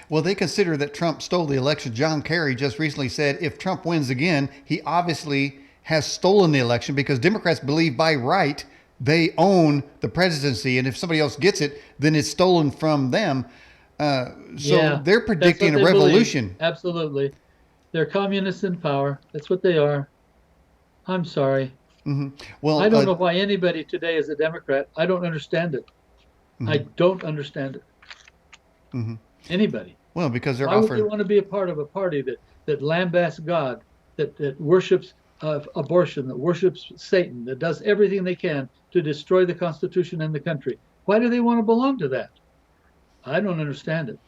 Well, they consider that Trump stole the election. John Kerry just recently said if Trump wins again, he obviously has stolen the election because Democrats believe by right they own the presidency. And if somebody else gets it, then it's stolen from them. So they're predicting a revolution. Believe. Absolutely. They're communists in power. That's what they are. I'm sorry. Mm-hmm. Well, I don't know why anybody today is a Democrat. I don't understand it. Mm-hmm. I don't understand it. Mm-hmm. Anybody. Well, because they're why offered. Why would they want to be a part of a party that lambasts God, that worships abortion, that worships Satan, that does everything they can to destroy the Constitution and the country? Why do they want to belong to that? I don't understand it.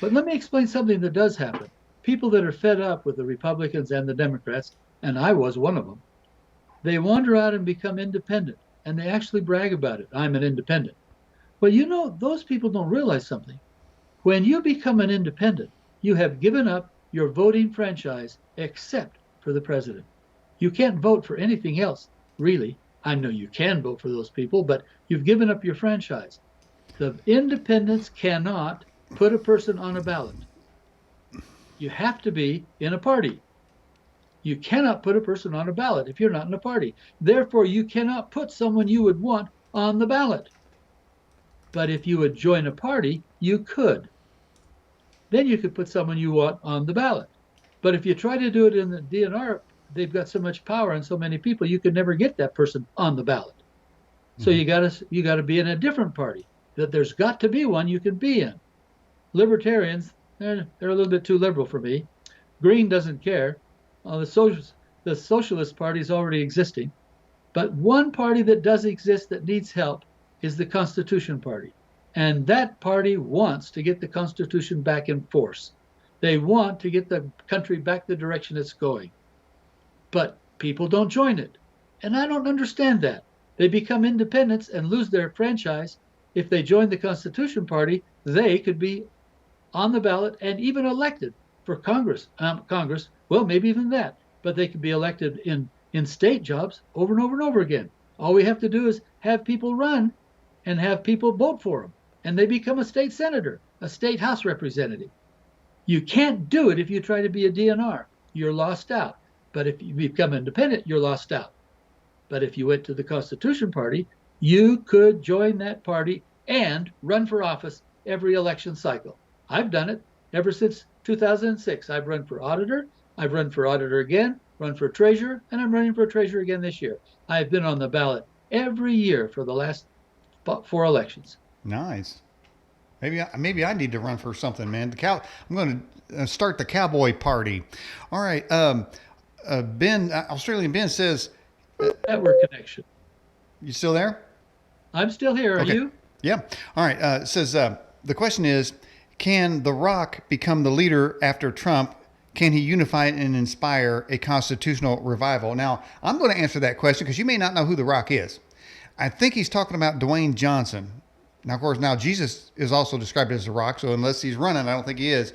But let me explain something that does happen. People that are fed up with the Republicans and the Democrats, and I was one of them, they wander out and become independent, and they actually brag about it. I'm an independent. But those people don't realize something. When you become an independent, you have given up your voting franchise except for the president. You can't vote for anything else, really. I know you can vote for those people, but you've given up your franchise. The independents cannot put a person on a ballot. You have to be in a party. You cannot put a person on a ballot if you're not in a party. Therefore, you cannot put someone you would want on the ballot. But if you would join a party, you could. Then you could put someone you want on the ballot. But if you try to do it in the DNR, they've got so much power and so many people, you could never get that person on the ballot. So you got to be in a different party. That there's got to be one you can be in. Libertarians, they're a little bit too liberal for me. Green doesn't care. The Socialist Party is already existing. But one party that does exist that needs help is the Constitution Party. And that party wants to get the Constitution back in force. They want to get the country back the direction it's going. But people don't join it. And I don't understand that. They become independents and lose their franchise. If they join the Constitution Party, they could be on the ballot and even elected for Congress. Well, maybe even that. But they could be elected in state jobs over and over and over again. All we have to do is have people run and have people vote for them. And they become a state senator, a state house representative. You can't do it if you try to be a DNR. You're lost out. But if you become independent, you're lost out. But if you went to the Constitution Party, you could join that party and run for office every election cycle. I've done it ever since 2006. I've run for auditor. I've run for auditor again, run for treasurer, and I'm running for treasurer again this year. I've been on the ballot every year for the last 4 elections. Nice. Maybe I need to run for something, man. I'm going to start the cowboy party. All right. Ben, Australian Ben says. Network connection. You still there? I'm still here. Are you? Yeah. All right. It says the question is, can The Rock become the leader after Trump? can he unify and inspire a constitutional revival? Now, I'm going to answer that question because you may not know who the Rock is. I think he's talking about Dwayne Johnson. Now, of course, now Jesus is also described as the Rock, so unless he's running, I don't think he is.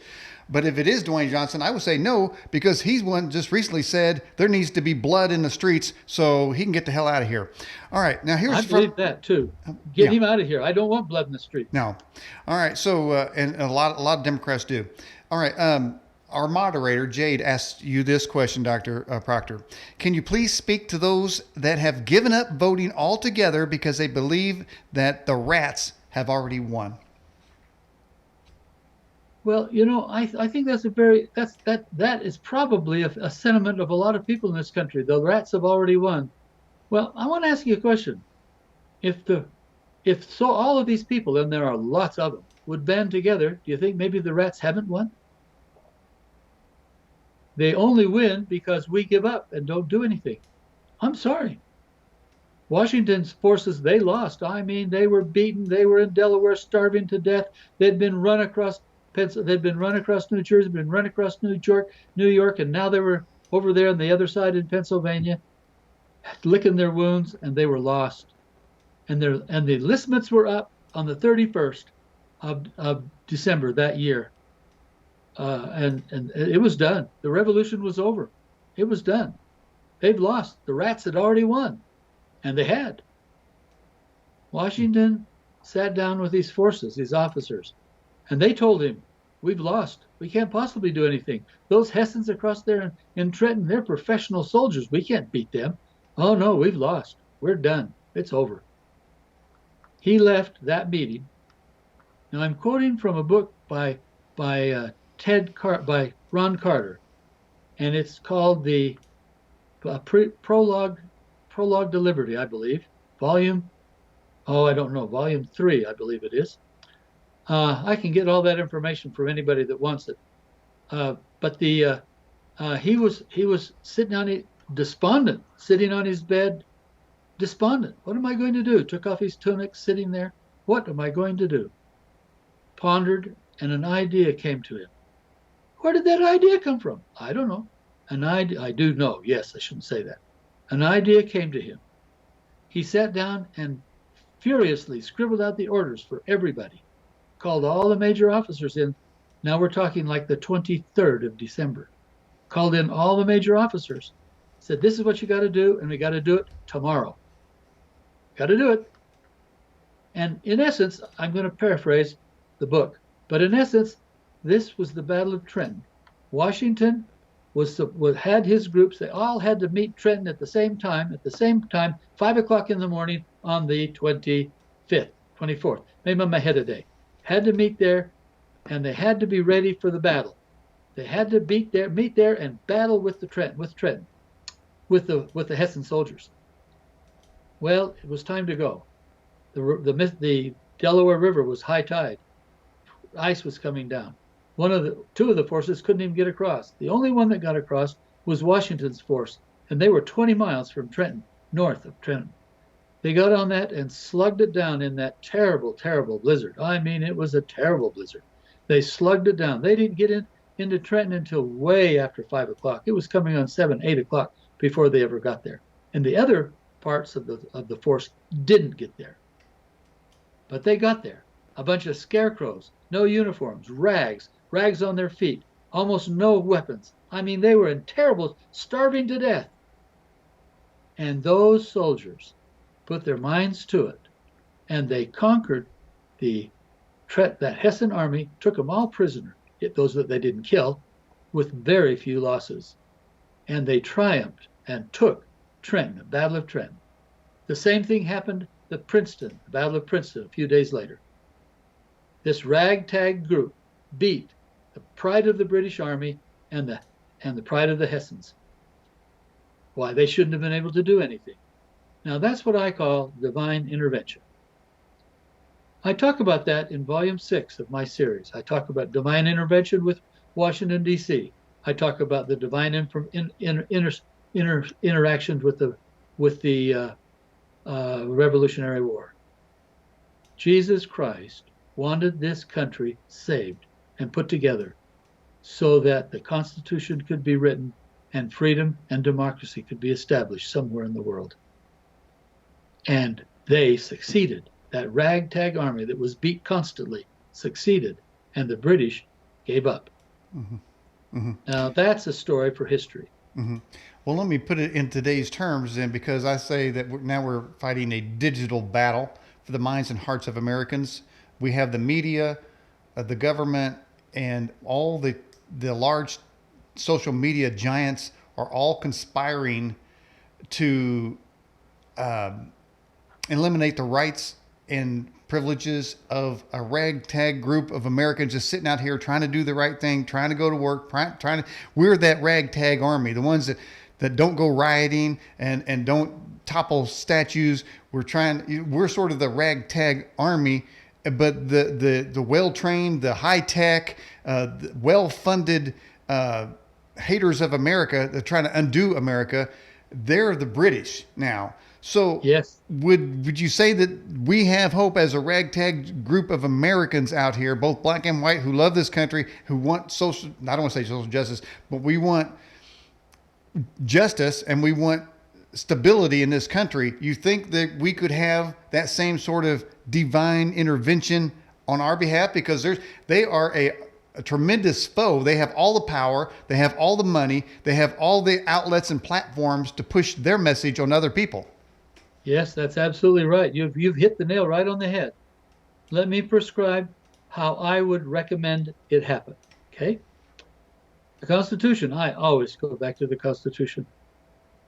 But if it is Dwayne Johnson, I would say no, because he's one just recently said there needs to be blood in the streets so he can get the hell out of here. All right, now here's I believe that too. Get yeah. him out of here. I don't want blood in the street. No. All right. So, and a lot of Democrats do. All right. Our moderator Jade asked you this question, Dr. Proctor. Can you please speak to those that have given up voting altogether because they believe that the rats have already won? Well, I think that is probably a sentiment of a lot of people in this country. The rats have already won. Well, I want to ask you a question. If all of these people, and there are lots of them, would band together, do you think maybe the rats haven't won? They only win because we give up and don't do anything. I'm sorry. Washington's forces, they lost. I mean, they were beaten. They were in Delaware, starving to death. They'd been run across they'd been run across New Jersey, been run across New York, and now they were over there on the other side in Pennsylvania, licking their wounds, and they were lost. And the enlistments were up on the 31st of December that year. And it was done. The revolution was over. It was done. They'd lost. The rats had already won. And they had. Washington sat down with these forces, these officers, and they told him, we've lost. We can't possibly do anything. Those Hessians across there in Trenton, they're professional soldiers. We can't beat them. Oh, no, we've lost. We're done. It's over. He left that meeting. Now, I'm quoting from a book by Ron Carter, and it's called the Prologue to Liberty, I believe, volume 3, I believe it is. I can get all that information from anybody that wants it. But he was despondent, sitting on his bed, despondent. What am I going to do? Took off his tunic, sitting there. What am I going to do? Pondered, and an idea came to him. Where did that idea come from? I don't know. I do know. Yes, I shouldn't say that. An idea came to him. He sat down and furiously scribbled out the orders for everybody. Called all the major officers in. Now we're talking like the 23rd of December. Called in all the major officers. Said, this is what you got to do, and we got to do it tomorrow. Got to do it. And in essence, I'm going to paraphrase the book, but in essence, this was the Battle of Trenton. Washington had his groups. They all had to meet Trenton at the same time, 5 o'clock in the morning on the 25th, 24th. Maybe I'm ahead of day. Had to meet there, and they had to be ready for the battle. They had to meet there, and battle with Trenton, with the Hessian soldiers. Well, it was time to go. The Delaware River was high tide. Ice was coming down. Two of the forces couldn't even get across. The only one that got across was Washington's force, and they were 20 miles from Trenton, north of Trenton. They got on that and slugged it down in that terrible, terrible blizzard. I mean, it was a terrible blizzard. They slugged it down. They didn't get into Trenton until way after 5 o'clock. It was coming on 7, 8 o'clock before they ever got there. And the other parts of the force didn't get there. But they got there. A bunch of scarecrows, no uniforms, rags on their feet, almost no weapons. I mean, they were in terrible, starving to death. And those soldiers put their minds to it, and they conquered that Hessian army, took them all prisoner, those that they didn't kill, with very few losses. And they triumphed and took Trenton, the Battle of Trenton. The same thing happened at Princeton, the Battle of Princeton, a few days later. This ragtag group beat the pride of the British Army and the pride of the Hessians. Why, they shouldn't have been able to do anything. Now, that's what I call divine intervention. I talk about that in volume 6 of my series. I talk about divine intervention with Washington, D.C. I talk about the divine interactions with the Revolutionary War. Jesus Christ wanted this country saved and put together. so that the Constitution could be written and freedom and democracy could be established somewhere in the world. And they succeeded. That ragtag army that was beat constantly succeeded, and the British gave up. Mm-hmm. Mm-hmm. Now, that's a story for history. Mm-hmm. Well, let me put it in today's terms then, because I say that now we're fighting a digital battle for the minds and hearts of Americans. We have the media, the government, and all the large social media giants are all conspiring to eliminate the rights and privileges of a ragtag group of Americans just sitting out here trying to do the right thing, trying to go to work, trying to. We're that ragtag army, the ones that don't go rioting and don't topple statues. We're sort of the ragtag army, but the well trained, the high tech, well funded haters of America that trying to undo America, they're the British now. So Yes. would you say that we have hope as a ragtag group of Americans out here, both black and white, who love this country, who want social, I don't want to say social justice, but we want justice and we want stability in this country? You think that we could have that same sort of divine intervention on our behalf? Because they are a tremendous foe. They have all the power, they have all the money, they have all the outlets and platforms to push their message on other people. Yes, that's absolutely right. You've hit the nail right on the head. Let me prescribe how I would recommend it happen. Okay? The Constitution, I always go back to the Constitution.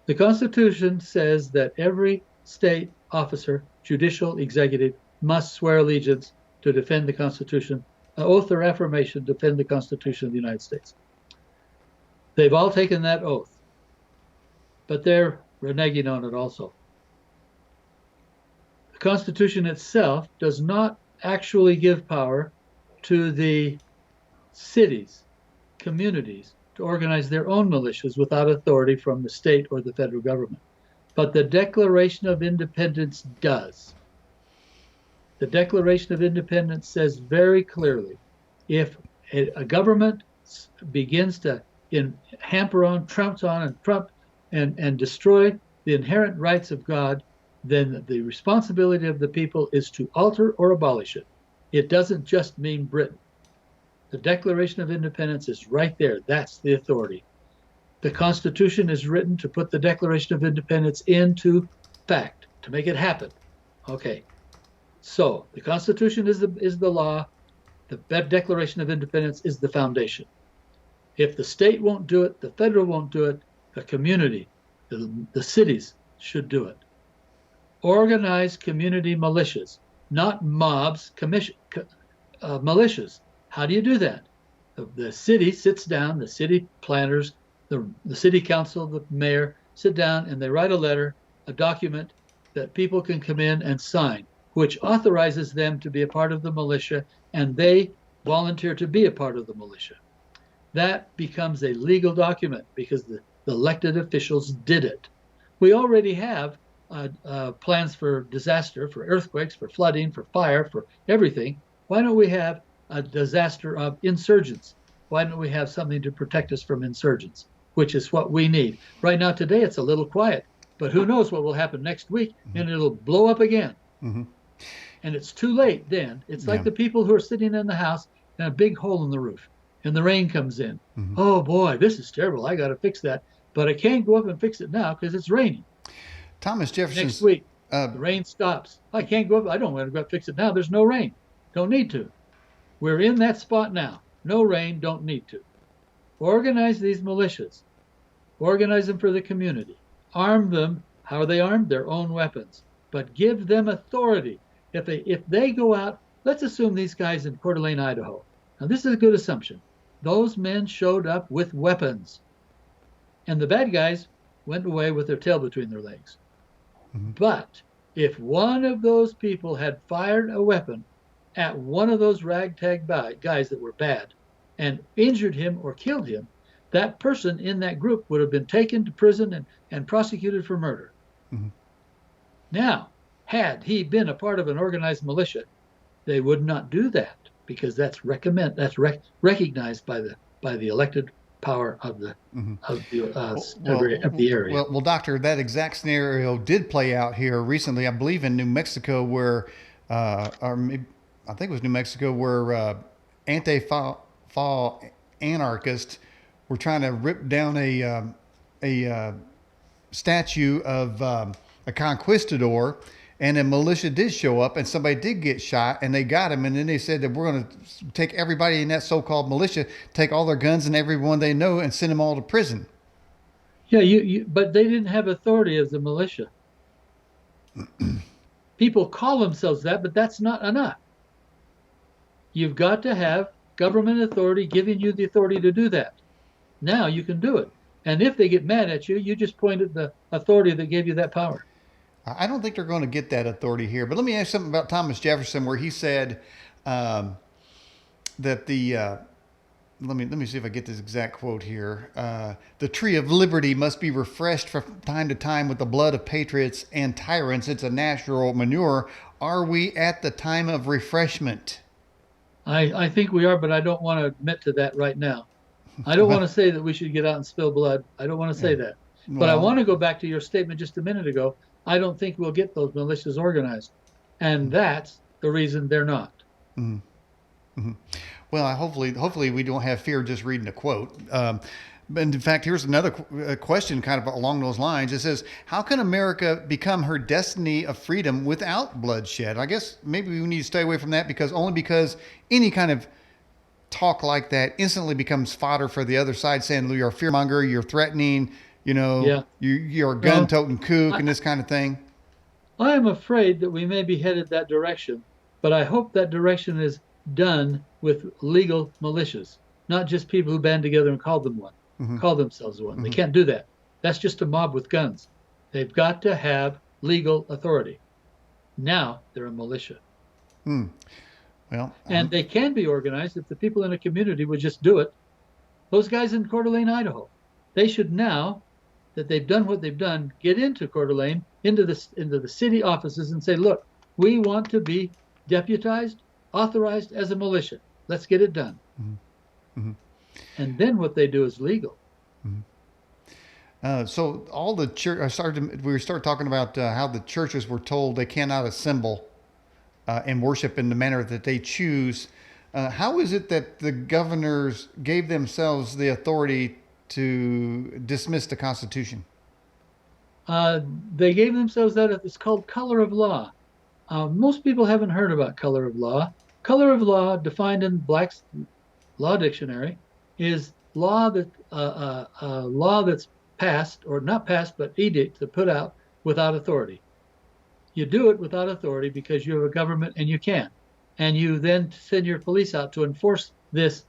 The Constitution says that every state officer, judicial, executive, must swear allegiance to defend the Constitution, an oath or affirmation to defend the Constitution of the United States. They've all taken that oath, but they're reneging on it also. The Constitution itself does not actually give power to the cities, communities, to organize their own militias without authority from the state or the federal government. But the Declaration of Independence does. The Declaration of Independence says very clearly, if a government begins to hamper on, trounce on, and destroy the inherent rights of God, then the responsibility of the people is to alter or abolish it. It doesn't just mean Britain. The Declaration of Independence is right there. That's the authority. The Constitution is written to put the Declaration of Independence into fact, to make it happen. Okay. So the Constitution is the law. The Declaration of Independence is the foundation. If the state won't do it, the federal won't do it, the community, the cities should do it. Organize community militias, not mobs, militias. How do you do that? The city sits down, the city planners, the city council, the mayor sit down and they write a letter, a document that people can come in and sign, which authorizes them to be a part of the militia, and they volunteer to be a part of the militia. That becomes a legal document because the elected officials did it. We already have plans for disaster, for earthquakes, for flooding, for fire, for everything. Why don't we have a disaster of insurgents? Why don't we have something to protect us from insurgents, which is what we need? Right now, today, it's a little quiet, but who knows what will happen next week, and it'll blow up again. Mm-hmm. And it's too late then. It's like the people who are sitting in the house and a big hole in the roof, and the rain comes in. Mm-hmm. Oh boy, this is terrible. I got to fix that. But I can't go up and fix it now because it's raining. Thomas Jefferson. Next week, the rain stops. I can't go up. I don't want to go up and fix it now. There's no rain. Don't need to. We're in that spot now. No rain, don't need to. Organize these militias. Organize them for the community. Arm them. How are they armed? Their own weapons. But give them authority. If they go out, let's assume these guys in Coeur d'Alene, Idaho. Now, this is a good assumption. Those men showed up with weapons. And the bad guys went away with their tail between their legs. Mm-hmm. But if one of those people had fired a weapon at one of those ragtag guys that were bad and injured him or killed him, that person in that group would have been taken to prison and prosecuted for murder. Mm-hmm. Now, had he been a part of an organized militia, they would not do that because that's recognized by the by the elected power of the Mhm. of the uh, of Well, the area. Doctor, that exact scenario did play out here recently. I believe in New Mexico, where, or maybe, I think it was New Mexico, where anti-fall anarchists were trying to rip down a statue of a conquistador, and a militia did show up, and somebody did get shot, and they got him, and then they said that we're going to take everybody in that so-called militia, take all their guns and everyone they know, and send them all to prison. Yeah, but they didn't have authority as the militia. People call themselves that, but that's not enough. You've got to have government authority giving you the authority to do that. Now you can do it. And if they get mad at you, you just point at the authority that gave you that power. I don't think they're going to get that authority here. But let me ask you something about Thomas Jefferson, where he said um, that let me see if I get this exact quote here. The tree of liberty must be refreshed from time to time with the blood of patriots and tyrants. It's a natural manure. Are we at the time of refreshment? I think we are, but I don't want to admit to that right now. I don't want to say that we should get out and spill blood. I don't want to say that. But I want Well, to go back to your statement just a minute ago. I don't think we'll get those militias organized. And that's the reason they're not. mhm, mhm. Well, hopefully we don't have fear just reading a quote. But in fact, here's another question kind of along those lines. It says, how can America become her destiny of freedom without bloodshed? I guess maybe we need to stay away from that, because any kind of talk like that instantly becomes fodder for the other side, saying you're a fearmonger, you're threatening, Yeah. you're a Well, gun-toting kook I, and this kind of thing. I am afraid that we may be headed that direction, but I hope that direction is done with legal militias, not just people who band together and Hmm. call themselves one. They Hmm. can't do that. That's just a mob with guns. They've got to have legal authority. Now they're a militia. Hmm. Well, And they can be organized if the people in a community would just do it. Those guys in Coeur d'Alene, Idaho, they should now that they've done what they've done, get into Coeur d'Alene, into the city offices and say, look, we want to be deputized, authorized as a militia. Let's get it done. mhm, mhm, And then what they do is legal. mhm. So all the church, we start talking about how the churches were told they cannot assemble and worship in the manner that they choose. How is it that the governors gave themselves the authority to dismiss the Constitution? Uh, they gave themselves that. It's called color of law. Most people haven't heard about color of law. Color of law, defined in Black's Law Dictionary, is law that's passed or not passed, but edict to put out without authority. You do it without authority because you have a government and you can, and you then send your police out to enforce this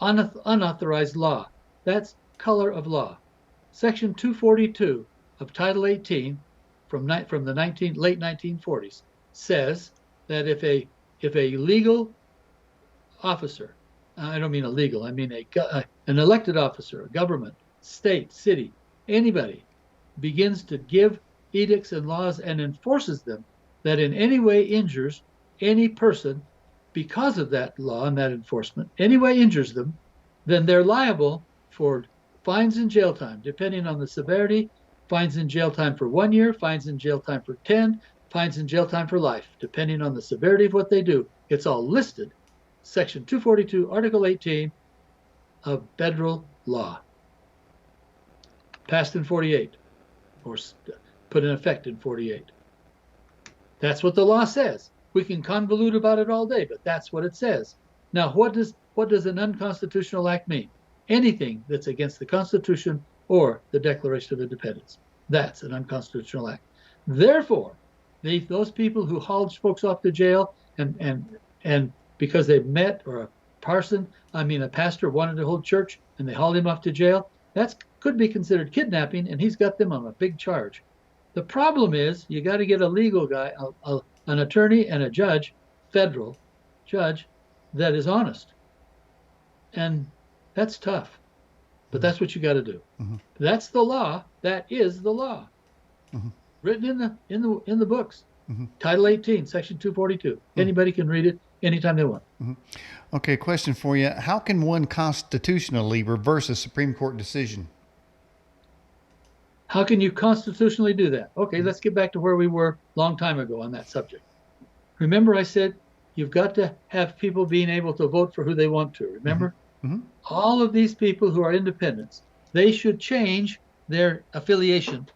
unauthorized law. That's color of law. Section 242 of Title 18 from the late 1940s says that if a legal officer, I don't mean illegal, I mean an elected officer, a government, state, city, anybody begins to give edicts and laws and enforces them that in any way injures any person because of that law and that enforcement, any way injures them, then they're liable for fines and jail time, depending on the severity, fines and jail time for 1 year, fines and jail time for 10, fines and jail time for life, depending on the severity of what they do. It's all listed. Section 242, Article 18 of federal law, passed in 48, or put in effect in 48. That's what the law says. We can convolute about it all day, but that's what it says. Now, what does an unconstitutional act mean? Anything that's against the Constitution or the Declaration of Independence. That's an unconstitutional act. Therefore, those people who hauled folks off to jail and because they met, or a pastor wanted to hold church and they hauled him off to jail, that could be considered kidnapping, and he's got them on a big charge. The problem is you got to get a legal guy, an attorney and a judge, federal judge, that is honest. And that's tough, but that's what you got to do. Mm-hmm. That's the law. That is the law, Mm-hmm. written in the books. Mm-hmm. Title 18, Section 242. Anybody can read it. anytime they want. Okay, question for you. How can one constitutionally reverse a Supreme Court decision? How can you constitutionally do that? Okay, let's get back to where we were a long time ago on that subject. Remember, I said you've got to have people being able to vote for who they want to. Remember? Mm-hmm. All of these people who are independents, they should change their affiliation,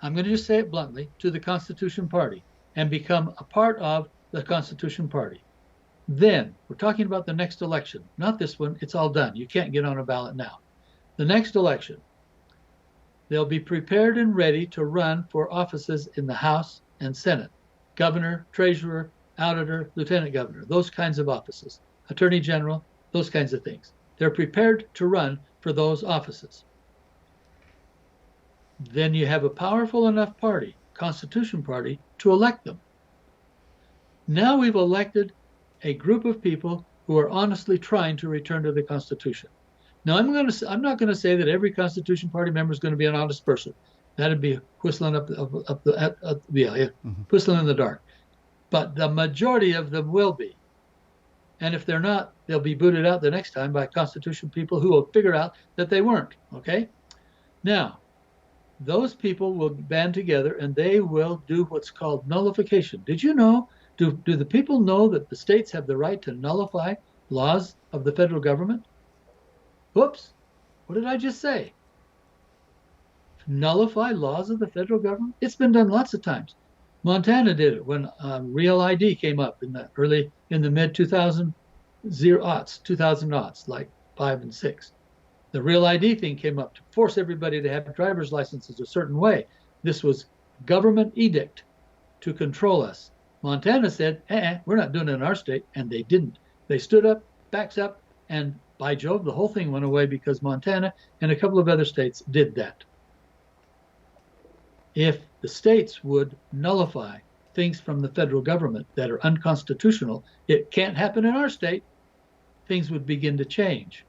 I'm going to just say it bluntly, to the Constitution Party and become a part of the Constitution Party. Then, we're talking about the next election, not this one. It's all done. You can't get on a ballot now. The next election, they'll be prepared and ready to run for offices in the House and Senate, governor, treasurer, auditor, lieutenant governor, those kinds of offices, attorney general, those kinds of things. They're prepared to run for those offices. Then you have a powerful enough party, Constitution Party, to elect them. Now we've elected a group of people who are honestly trying to return to the Constitution. Now, I'm not going to say that every Constitution Party member is going to be an honest person. That'd be whistling whistling in the dark. But the majority of them will be. And if they're not, they'll be booted out the next time by Constitution people who will figure out that they weren't. Okay? Now, those people will band together and they will do what's called nullification. Did you know? Do the people know that the states have the right to nullify laws of the federal government? Whoops, what did I just say? Nullify laws of the federal government? It's been done lots of times. Montana did it when Real ID came up in the mid 2000 aughts, like 5 and 6. The Real ID thing came up to force everybody to have driver's licenses a certain way. This was government edict to control us. Montana said, we're not doing it in our state, and they didn't. They stood up, backs up, and by Jove, the whole thing went away because Montana and a couple of other states did that. If the states would nullify things from the federal government that are unconstitutional, it can't happen in our state, things would begin to change.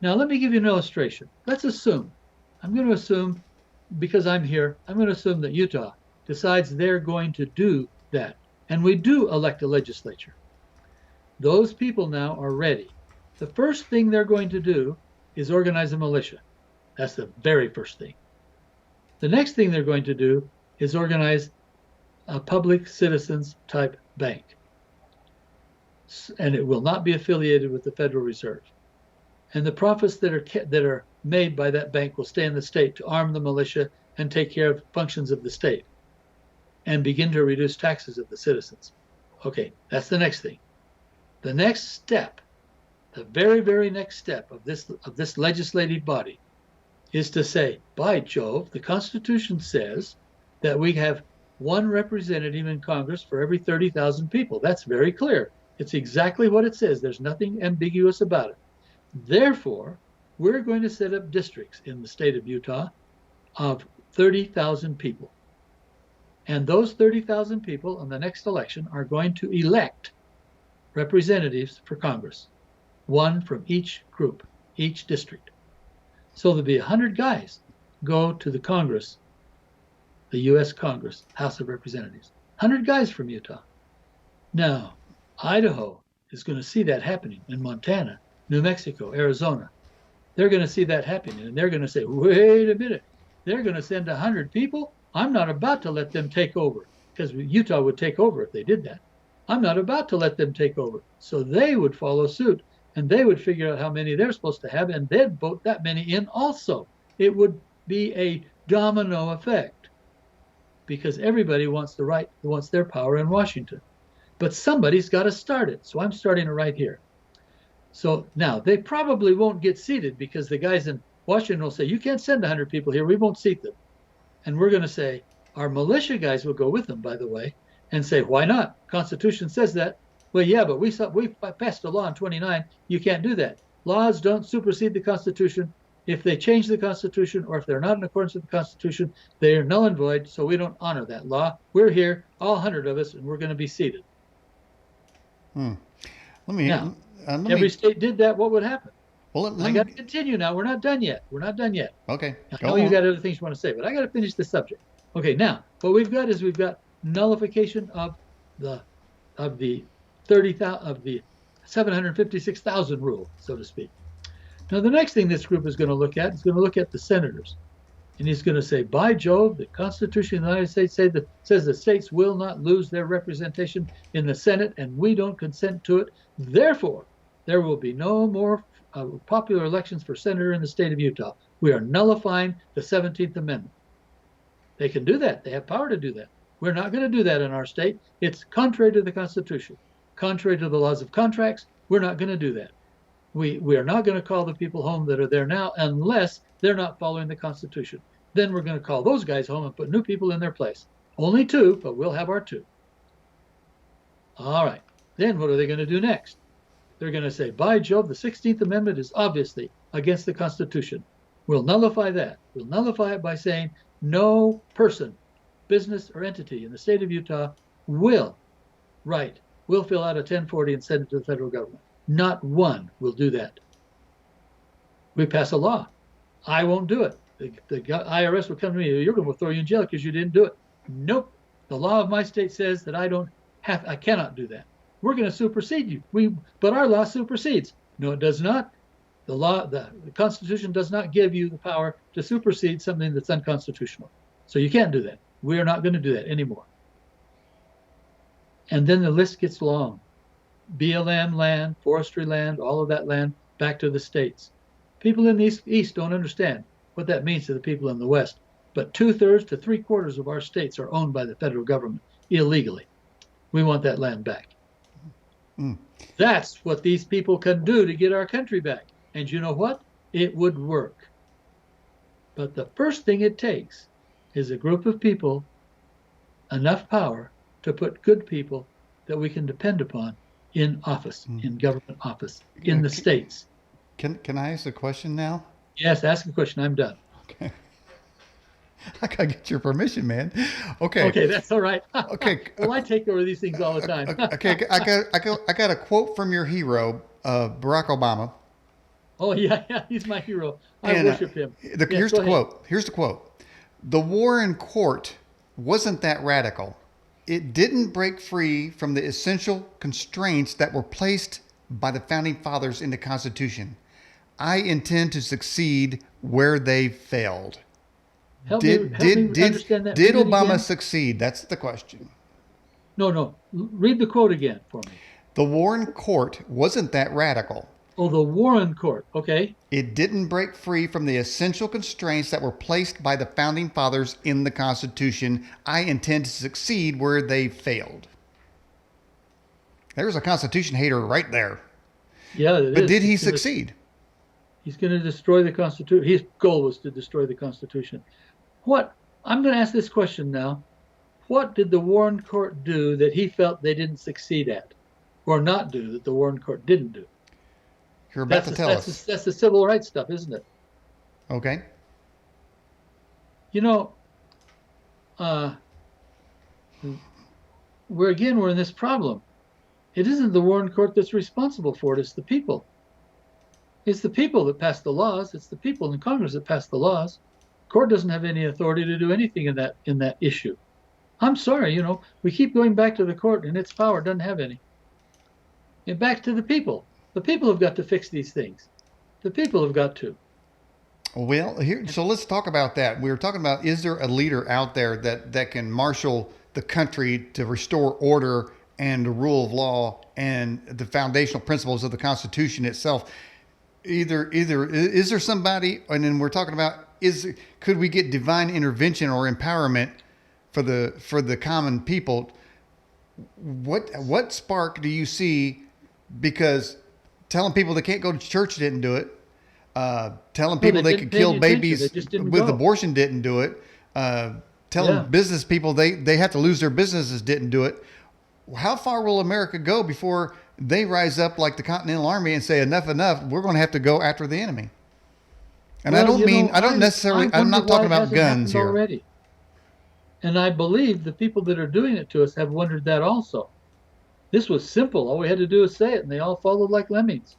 Now, let me give you an illustration. Let's assume, I'm going to assume, because I'm here, I'm going to assume that Utah decides they're going to do that. And we do elect a legislature. Those people now are ready. The first thing they're going to do is organize a militia. That's the very first thing. The next thing they're going to do is organize a public citizens type bank. And it will not be affiliated with the Federal Reserve. And the profits that are made by that bank will stay in the state to arm the militia and take care of functions of the state and begin to reduce taxes of the citizens. Okay, that's the next thing. The next step, the very, very next step of this legislative body is to say, by Jove, the Constitution says that we have one representative in Congress for every 30,000 people. That's very clear. It's exactly what it says. There's nothing ambiguous about it. Therefore, we're going to set up districts in the state of Utah of 30,000 people. And those 30,000 people on the next election are going to elect representatives for Congress, one from each group, each district. So there'll be 100 guys go to the Congress, the U.S. Congress, House of Representatives, 100 guys from Utah. Now, Idaho is going to see that happening in Montana, New Mexico, Arizona. They're going to see that happening, and they're going to say, wait a minute, they're going to send 100 people? I'm not about to let them take over, because Utah would take over if they did that. I'm not about to let them take over. So they would follow suit, and they would figure out how many they're supposed to have, and they'd vote that many in also. It would be a domino effect, because everybody wants their power in Washington. But somebody's got to start it, so I'm starting it right here. So now, they probably won't get seated because the guys in Washington will say, you can't send 100 people here, we won't seat them. And we're going to say, our militia guys will go with them, by the way, and say, why not? Constitution says that. Well, yeah, but we passed a law in 29. You can't do that. Laws don't supersede the Constitution. If they change the Constitution or if they're not in accordance with the Constitution, they are null and void, so we don't honor that law. We're here, all 100 of us, and we're going to be seated. Every state did that, what would happen? Well, I got to continue now. We're not done yet. Okay. I know you got other things you want to say, but I got to finish the subject. Okay, now what we've got is nullification of the 30,000 of the 756,000 rule, so to speak. Now, the next thing this group is going to look at is going to look at the senators. And he's going to say, by Jove, the Constitution of the United States says the states will not lose their representation in the Senate, and we don't consent to it. Therefore, there will be no more popular elections for senator in the state of Utah. We are nullifying the 17th Amendment. They can do that. They have power to do that. We're not going to do that in our state. It's contrary to the Constitution, contrary to the laws of contracts. We're not going to do that. We are not going to call the people home that are there now unless they're not following the Constitution. Then we're going to call those guys home and put new people in their place. Only 2, but we'll have our 2. All right. Then what are they going to do next? They're going to say, by Jove, the 16th Amendment is obviously against the Constitution. We'll nullify that. We'll nullify it by saying no person, business, or entity in the state of Utah will fill out a 1040 and send it to the federal government. Not one will do that. We pass a law. I won't do it. The IRS will come to me. You're going to throw you in jail because you didn't do it. Nope. The law of my state says that I cannot do that. We're going to supersede you. But our law supersedes. No, it does not. The Constitution does not give you the power to supersede something that's unconstitutional. So you can't do that. We are not going to do that anymore. And then the list gets long. BLM land, forestry land, all of that land, back to the states. People in the East don't understand what that means to the people in the West. But 2/3 to 3/4 of our states are owned by the federal government illegally. We want that land back. Mm. That's what these people can do to get our country back. And you know what? It would work. But the first thing it takes is a group of people, enough power to put good people that we can depend upon in office, in government office, in the states. Can I ask a question now? Yes, ask a question. I'm done. Okay. I gotta get your permission, man. Okay. Okay, that's all right. Okay. Well, I take over these things all the time. Okay. I got a quote from your hero, Barack Obama. Oh yeah, he's my hero. I worship him. Here's the quote. Here's the quote. The war in court wasn't that radical. It didn't break free from the essential constraints that were placed by the founding fathers in the Constitution. I intend to succeed where they failed. Help me understand that. Did Obama succeed? That's the question. No. Read the quote again for me. The war in court wasn't that radical. Oh, the war in court. Okay. It didn't break free from the essential constraints that were placed by the founding fathers in the Constitution. I intend to succeed where they failed. There's a Constitution hater right there. Yeah, but did he succeed? He's going to destroy the Constitution. His goal was to destroy the Constitution. I'm going to ask this question now. What did the Warren Court do that he felt they didn't succeed at, or not do that the Warren Court didn't do? You're about to tell us. That's the civil rights stuff, isn't it? Okay. You know, we're in this problem. It isn't the Warren Court that's responsible for it. It's the people. It's the people that pass the laws. It's the people in Congress that pass the laws. The court doesn't have any authority to do anything in that issue. I'm sorry, we keep going back to the court, and its power doesn't have any. And back to the people. The people have got to fix these things. The people have got to. Well, so let's talk about that. We were talking about, is there a leader out there that can marshal the country to restore order and the rule of law and the foundational principles of the Constitution itself? Either is there somebody, and then we're talking about, could we get divine intervention or empowerment for the common people? What spark do you see? Because telling people they can't go to church didn't do it. Telling people they could kill babies with abortion didn't do it. Telling business people they have to lose their businesses didn't do it. How far will America go before they rise up like the Continental Army and say, enough, we're going to have to go after the enemy? And I'm not talking about guns here. Already. And I believe the people that are doing it to us have wondered that also. This was simple. All we had to do is say it, and they all followed like lemmings.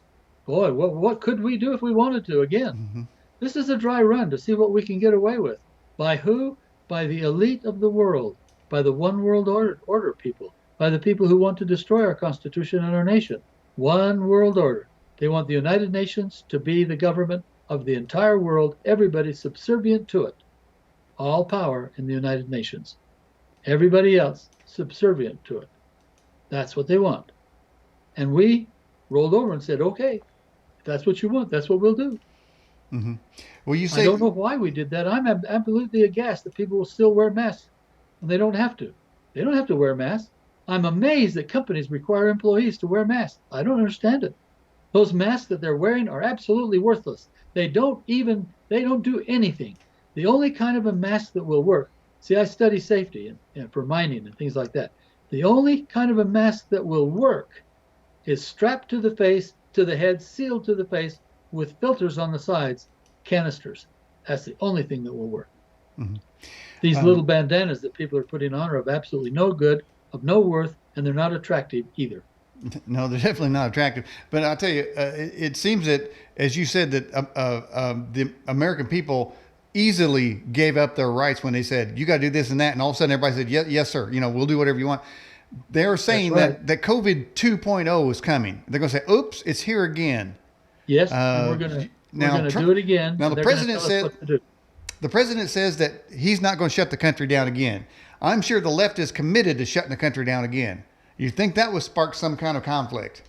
Boy, what could we do if we wanted to? Again, This is a dry run to see what we can get away with. By who? By the elite of the world, by the one world order people, by the people who want to destroy our Constitution and our nation. One world order. They want the United Nations to be the government of the entire world, everybody subservient to it. All power in the United Nations. Everybody else subservient to it. That's what they want. And we rolled over and said, okay, if that's what you want, that's what we'll do. Mm-hmm. Well, you say I don't know why we did that. I'm absolutely aghast that people will still wear masks and they don't have to. They don't have to wear masks. I'm amazed that companies require employees to wear masks. I don't understand it. Those masks that they're wearing are absolutely worthless. They don't do anything. The only kind of a mask that will work, see, I study safety and for mining and things like that. The only kind of a mask that will work is strapped to the face, to the head, sealed to the face with filters on the sides, canisters. That's the only thing that will work. Mm-hmm. These little bandanas that people are putting on are of absolutely no good, of no worth, and they're not attractive either. No, they're definitely not attractive. But I'll tell you, it seems that, as you said, that the American people easily gave up their rights when they said, you got to do this and that. And all of a sudden everybody said, yes, sir. We'll do whatever you want. They're saying right. that COVID 2.0 is coming. They're going to say, oops, it's here again. Yes, and we're going to do it again. Now, the president says that he's not going to shut the country down again. I'm sure the left is committed to shutting the country down again. You think that would spark some kind of conflict?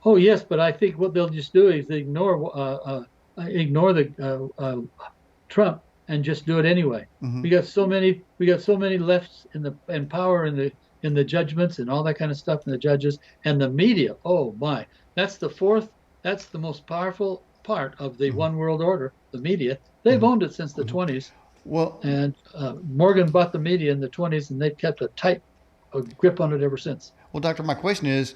Oh yes, but I think what they'll just do is ignore the Trump and just do it anyway. Mm-hmm. We got so many lefts in power in the judgments and all that kind of stuff, and the judges and the media. Oh my, that's the most powerful part of the one world order. The media, they've owned it since the 20s. Well, and Morgan bought the media in the 20s, and they've kept a tight grip on it ever since. Well, Doctor, my question is,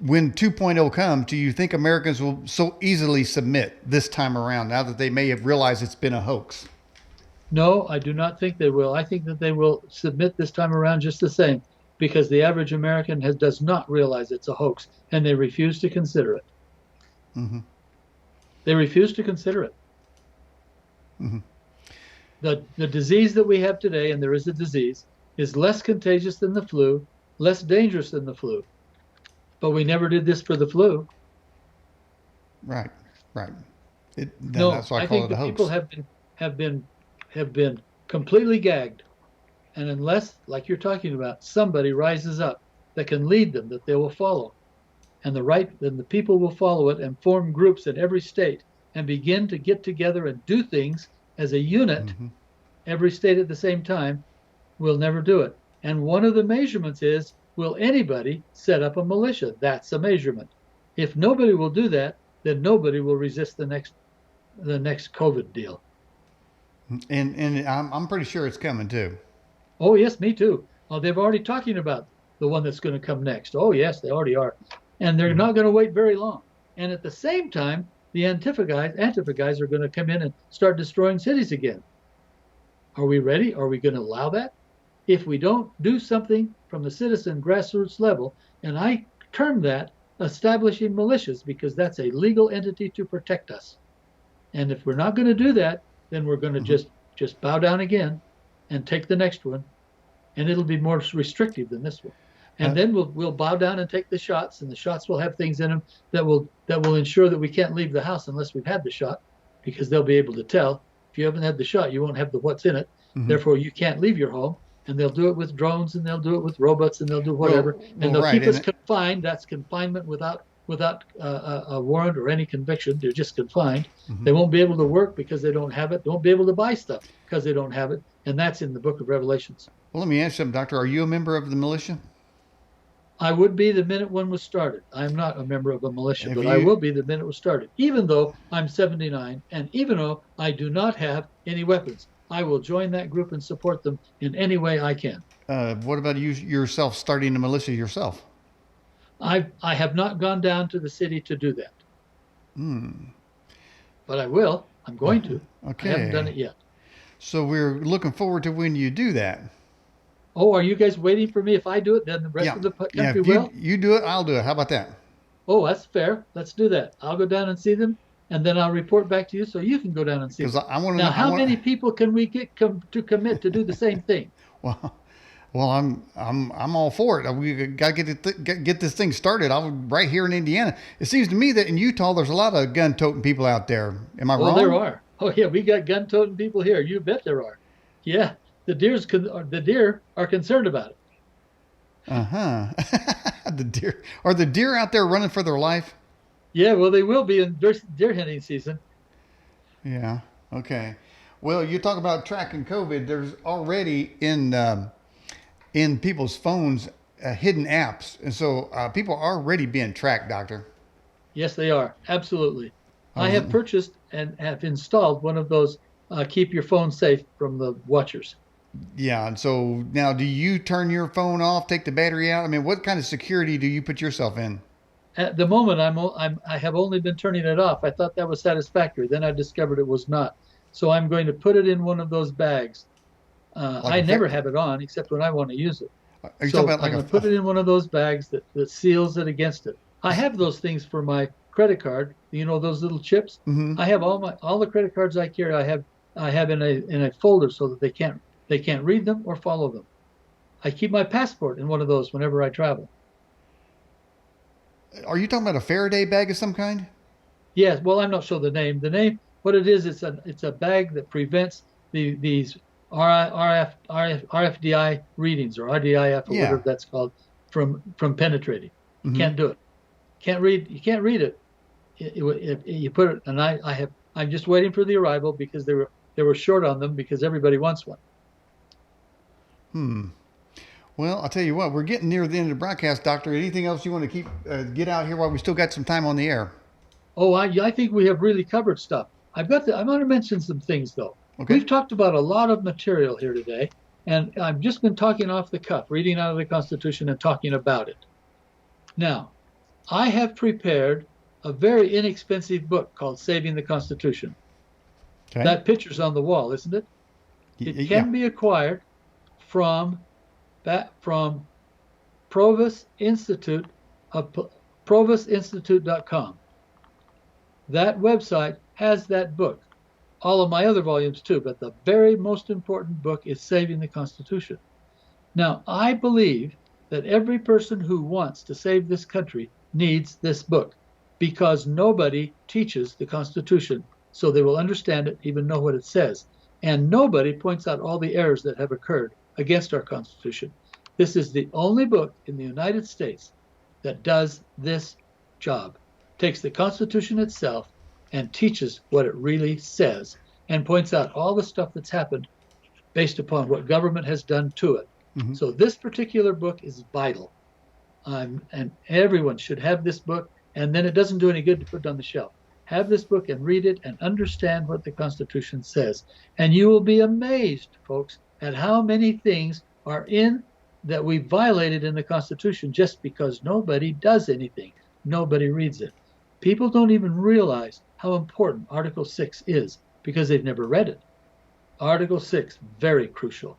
when 2.0 comes, do you think Americans will so easily submit this time around, now that they may have realized it's been a hoax? No, I do not think they will. I think that they will submit this time around just the same, because the average American does not realize it's a hoax, and they refuse to consider it. Mm-hmm. They refuse to consider it. Mm-hmm. The disease that we have today, and there is a disease, is less contagious than the flu, less dangerous than the flu. But we never did this for the flu. Right. No, that's why I call think it a the hoax. people have been completely gagged. And unless, like you're talking about, somebody rises up that can lead them, that they will follow, and then the people will follow it and form groups in every state and begin to get together and do things as a unit, Mm-hmm. every state at the same time, we'll never do it. And one of the measurements is, will anybody set up a militia? That's a measurement. If nobody will do that, then nobody will resist the next COVID deal. And I'm pretty sure it's coming too. Oh yes, me too. Oh, they've already talking about the one that's going to come next. Oh yes, they already are. And they're not going to wait very long. And at the same time, the Antifa guys are going to come in and start destroying cities again. Are we ready? Are we going to allow that? If we don't do something from the citizen grassroots level, and I term that establishing militias, because that's a legal entity to protect us. And if we're not going to do that, then we're going to just bow down again and take the next one, and it'll be more restrictive than this one. And then we'll bow down and take the shots, and the shots will have things in them that will ensure that we can't leave the house unless we've had the shot, because they'll be able to tell, if you haven't had the shot, you won't have the what's in it. Mm-hmm. Therefore, you can't leave your home. And they'll do it with drones, and they'll do it with robots, and they'll do whatever. And they'll keep us confined. That's confinement without a warrant or any conviction. They're just confined. Mm-hmm. They won't be able to work because they don't have it. They won't be able to buy stuff because they don't have it. And that's in the book of Revelations. Well, let me ask you something, Doctor. Are you a member of the militia? I would be the minute one was started. I'm not a member of a militia, but I will be the minute it was started, even though I'm 79, and even though I do not have any weapons. I will join that group and support them in any way I can. What about you yourself starting a militia yourself? I have not gone down to the city to do that. But I will. I'm going to. Okay. I haven't done it yet. So we're looking forward to when you do that. Oh, are you guys waiting for me? If I do it, then the rest of the country will? You do it, I'll do it. How about that? Oh, that's fair. Let's do that. I'll go down and see them, and then I'll report back to you so you can go down and see them. Now, how many people can we get to commit to do the same thing? Well, Well, I'm all for it. We got to get this thing started. I'm right here in Indiana. It seems to me that in Utah there's a lot of gun-toting people out there. Am I Oh, there wrong? are. Oh yeah, we got gun-toting people here. You bet there are. Yeah, the deer are concerned about it. Uh-huh. The deer, are the deer out there running for their life? Yeah, well, they will be in deer hunting season. Yeah. Okay. Well, you talk about tracking COVID. There's already in people's phones hidden apps, and so people are already being tracked, Doctor. Yes, they are. Absolutely. I I was have purchased and have installed one of those keep your phone safe from the watchers. Yeah, and so now, do you turn your phone off, take the battery out? I mean, what kind of security do you put yourself in? At the moment, I have only been turning it off. I thought that was satisfactory. Then I discovered it was not. So I'm going to put it in one of those bags. Like I a, never have it on except when I want to use it. are you talking So about I'm like going to put it in one of those bags that seals it against it. I have those things for my credit card. You know those little chips. mm-hmm. I have all the credit cards I carry. I have in a folder so that they can't read them or follow them. I keep my passport in one of those whenever I travel. Are you talking about a Faraday bag of some kind? Yes, well, I'm not sure the name. The name, what it is, it's a bag that prevents these RFDI readings or RDIF or Yeah. whatever that's called from penetrating. You Mm-hmm. can't do it. Can't read. You can't read it. You put it, and I'm just waiting for the arrival because they were short on them because everybody wants one. Hmm. Well, I'll tell you what, we're getting near the end of the broadcast, Doctor. Anything else you want to get out here while we still got some time on the air? Oh, I think we have really covered stuff. I want to mention some things though. Okay. We've talked about a lot of material here today, and I've just been talking off the cuff, reading out of the Constitution and talking about it. Now, I have prepared a very inexpensive book called Saving the Constitution. Okay. That picture's on the wall, isn't it? It Yeah. can be acquired from from Provost Institute of provostinstitute.com. That website has that book. All of my other volumes too, but the very most important book is Saving the Constitution. Now, I believe that every person who wants to save this country needs this book because nobody teaches the Constitution so they will understand it, even know what it says. And nobody points out all the errors that have occurred against our Constitution. This is the only book in the United States that does this job, takes the Constitution itself and teaches what it really says and points out all the stuff that's happened based upon what government has done to it. Mm-hmm. So this particular book is vital. And everyone should have this book. And then it doesn't do any good to put it on the shelf. Have this book and read it and understand what the Constitution says. And you will be amazed, folks, at how many things are in that we violated in the Constitution just because nobody does anything. Nobody reads it. People don't even realize how important Article 6 is because they've never read it. Article 6, very crucial,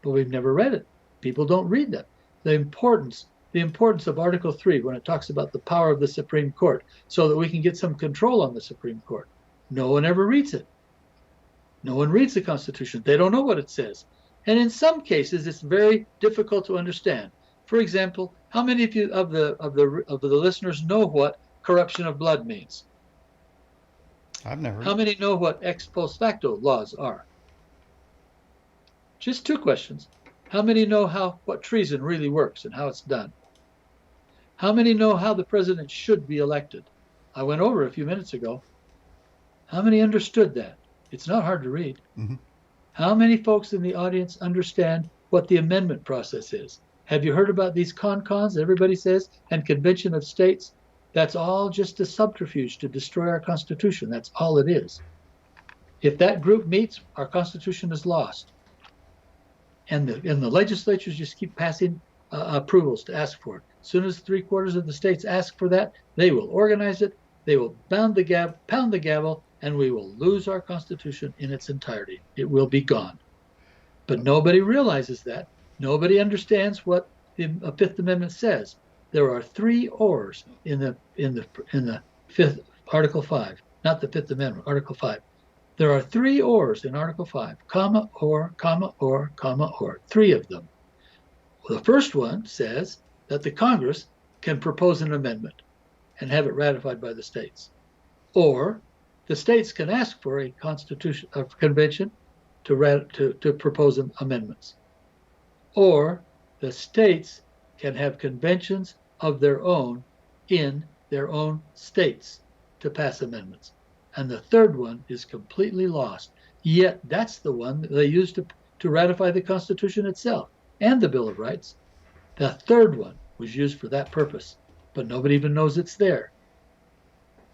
but we've never read it. People don't read that. The importance of Article 3 when it talks about the power of the Supreme Court so that we can get some control on the Supreme Court. No one ever reads it. No one reads the Constitution. They don't know what it says. And in some cases, it's very difficult to understand. For example, how many of you of the listeners know what corruption of blood means? I've never. How many know what ex post facto laws are? Just two questions. How many know what treason really works and how it's done? How many know how the president should be elected? I went over a few minutes ago. How many understood that? It's not hard to read. Mm-hmm. How many folks in the audience understand what the amendment process is? Have you heard about these con-cons, everybody says, and Convention of States? That's all just a subterfuge to destroy our Constitution. That's all it is. If that group meets, our Constitution is lost. And the legislatures just keep passing approvals to ask for it. As soon as 3/4 of the states ask for that, they will organize it, they will pound the gavel, and we will lose our Constitution in its entirety. It will be gone. But nobody realizes that. Nobody understands what the Fifth Amendment says. There are 3 ors in the Fifth Article 5, not the Fifth Amendment, Article 5. There are 3 ors in Article 5, comma, or, 3 of them. The first one says that the Congress can propose an amendment and have it ratified by the states, or the states can ask for a convention to propose amendments, or the states can have conventions of their own in their own states to pass amendments. And the third one is completely lost. Yet that's the one that they used to ratify the Constitution itself and the Bill of Rights. The third one was used for that purpose, but nobody even knows it's there.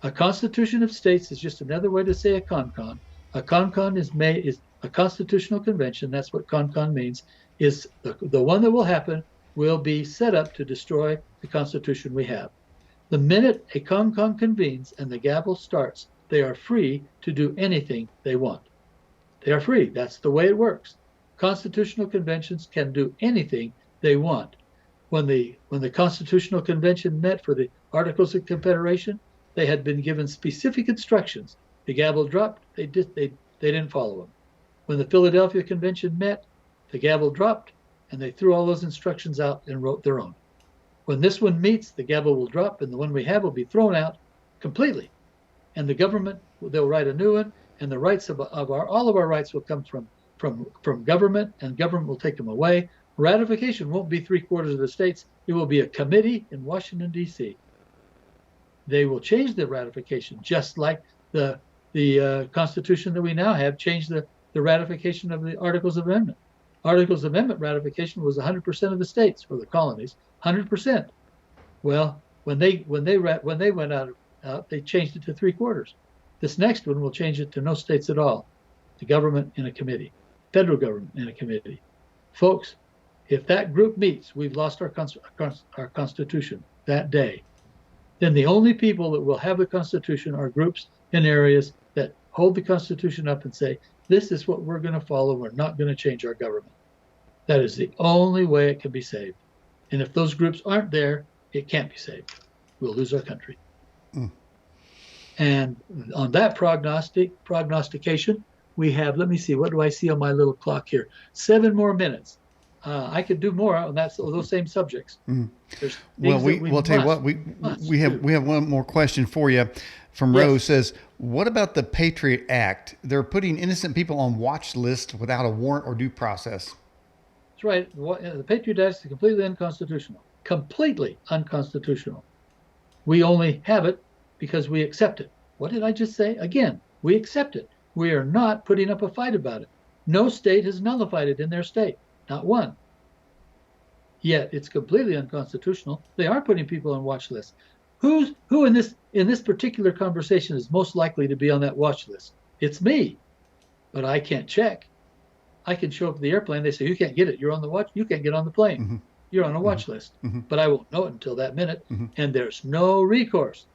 A constitution of states is just another way to say a con-con. A con-con is a constitutional convention. That's what con-con means. Is the one that will happen will be set up to destroy the Constitution we have. The minute a con-con convenes and the gavel starts, they are free to do anything they want. They are free. That's the way it works. Constitutional conventions can do anything they want. When the Constitutional Convention met for the Articles of Confederation, they had been given specific instructions. The gavel dropped. They didn't follow them. When the Philadelphia Convention met, the gavel dropped, and they threw all those instructions out and wrote their own. When this one meets, the gavel will drop, and the one we have will be thrown out completely. And the government, they'll write a new one, and the rights of all of our rights will come from government, and government will take them away. Ratification won't be 3/4 of the states. It will be a committee in Washington, D.C. They will change the ratification, just like the Constitution that we now have changed the ratification of the Articles of Amendment. Articles of Amendment ratification was 100% of the states or the colonies, 100%. Well, when they went out, they changed it to 3/4. This next one will change it to no states at all. The government in a committee, federal government in a committee. Folks, if that group meets, we've lost our Constitution that day. Then the only people that will have the Constitution are groups in areas that hold the Constitution up and say, this is what we're going to follow. We're not going to change our government. That is the only way it can be saved. And if those groups aren't there, it can't be saved. We'll lose our country. Mm. And on that prognostication, we have, let me see, what do I see on my little clock here? 7 more minutes. I could do more on those same subjects. Mm. Well, we'll tell you what, we have one more question for you from Rose. Yes. Says, what about the Patriot Act? They're putting innocent people on watch lists without a warrant or due process. That's right. The Patriot Act is completely unconstitutional. Completely unconstitutional. We only have it because we accept it. What did I just say? Again, we accept it. We are not putting up a fight about it. No state has nullified it in their state. Not one. Yet it's completely unconstitutional. They are putting people on watch lists. Who in this particular conversation is most likely to be on that watch list? It's me. But I can't check. I can show up at the airplane. They say, you can't get it. You're on the watch. You can't get on the plane. Mm-hmm. You're on a watch list. Mm-hmm. But I won't know it until that minute. Mm-hmm. And there's no recourse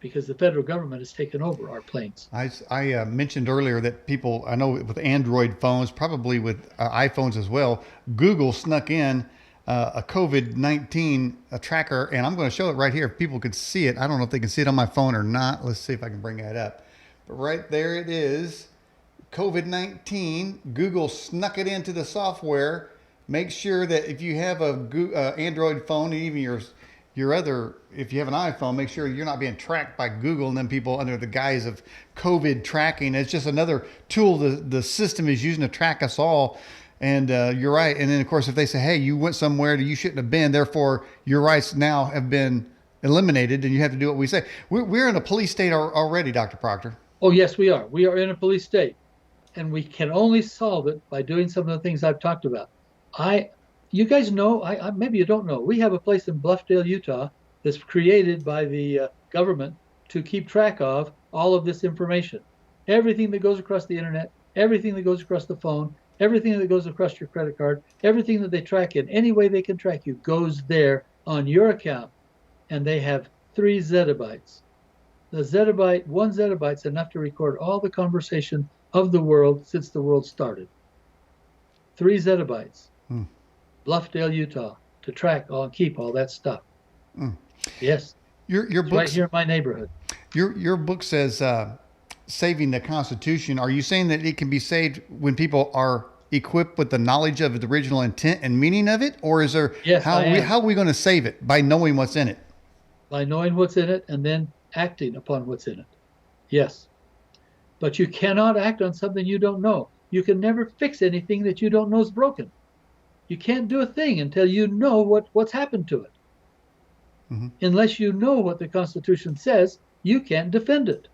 because the federal government has taken over our planes. I mentioned earlier that people, I know with Android phones, probably with iPhones as well, Google snuck in a COVID-19 tracker, and I'm going to show it right here if people could see it. I don't know if they can see it on my phone or not. Let's see if I can bring that up. But right there it is, COVID-19. Google snuck it into the software. Make sure that if you have a Android phone, and even your other, if you have an iPhone, make sure you're not being tracked by Google and then people under the guise of COVID tracking. It's just another tool the system is using to track us all. And you're right. And then, of course, if they say, hey, you went somewhere that you shouldn't have been, therefore your rights now have been eliminated and you have to do what we say. We're in a police state already, Dr. Proctor. Oh, yes, we are. We are in a police state. And we can only solve it by doing some of the things I've talked about. You guys know, maybe you don't know, we have a place in Bluffdale, Utah that's created by the government to keep track of all of this information. Everything that goes across the internet, everything that goes across the phone, everything that goes across your credit card, everything that they track in any way they can track you goes there on your account. And they have 3 zettabytes. One zettabyte is enough to record all the conversation of the world since the world started. 3 zettabytes. Bluffdale, Utah, to track keep all that stuff. Yes. Your book right here in my neighborhood. Your book says saving the Constitution. Are you saying that it can be saved when people are equipped with the knowledge of the original intent and meaning of it, or is there Yes, I am. how are we going to save it by knowing what's in it? By knowing what's in it and then acting upon what's in it. Yes. But you cannot act on something you don't know. You can never fix anything that you don't know is broken. You can't do a thing until you know what's happened to it. Mm-hmm. Unless you know what the Constitution says, you can't defend it.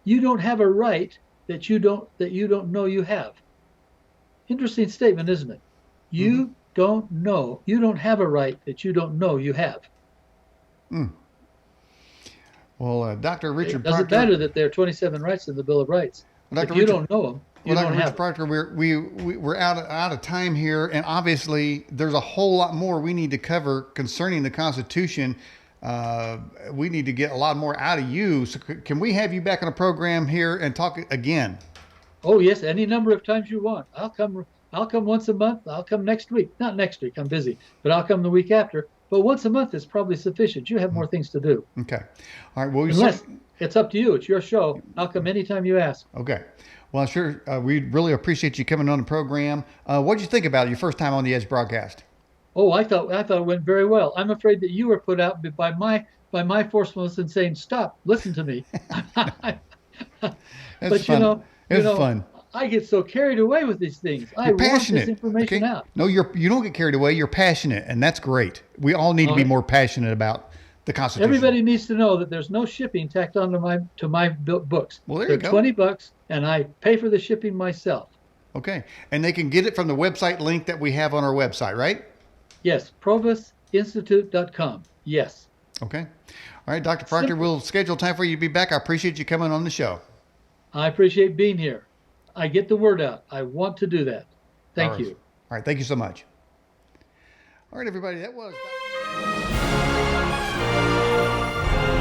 You don't have a right that you don't know you have. Interesting statement, isn't it? You don't know. You don't have a right that you don't know you have. Mm. Well, Dr. Richard It doesn't Proctor, matter that there are 27 rights in the Bill of Rights. Well, if you don't know them, you don't Dr. have Richard Proctor, we're out of time here, and obviously there's a whole lot more we need to cover concerning the Constitution. We need to get a lot more out of you. So can we have you back on a program here and talk again? Oh yes, any number of times you want. I'll come once a month. I'll come next week. Not next week, I'm busy, but I'll come the week after. But once a month is probably sufficient. You have more things to do. Okay. All right. Well, unless it's up to you. It's your show. I'll come anytime you ask. Okay. Well, sure. We really appreciate you coming on the program. What did you think about it, your first time on the Edge broadcast? Oh, I thought it went very well. I'm afraid that you were put out by my forcefulness in saying, "Stop, listen to me." But fun. It was fun. I get so carried away with these things. You're passionate. I want this information out. No, you don't get carried away. You're passionate, and that's great. We all need to be more passionate about the Constitution. Everybody needs to know that there's no shipping tacked onto my books. Well, there you go. They're $20, and I pay for the shipping myself. Okay, and they can get it from the website link that we have on our website, right? Yes, provisinstitute.com. Yes. Okay. All right, Dr. Proctor, we'll schedule time for you to be back. I appreciate you coming on the show. I appreciate being here. I get the word out. I want to do that. Thank you. All right. Thank you so much. All right, everybody. That was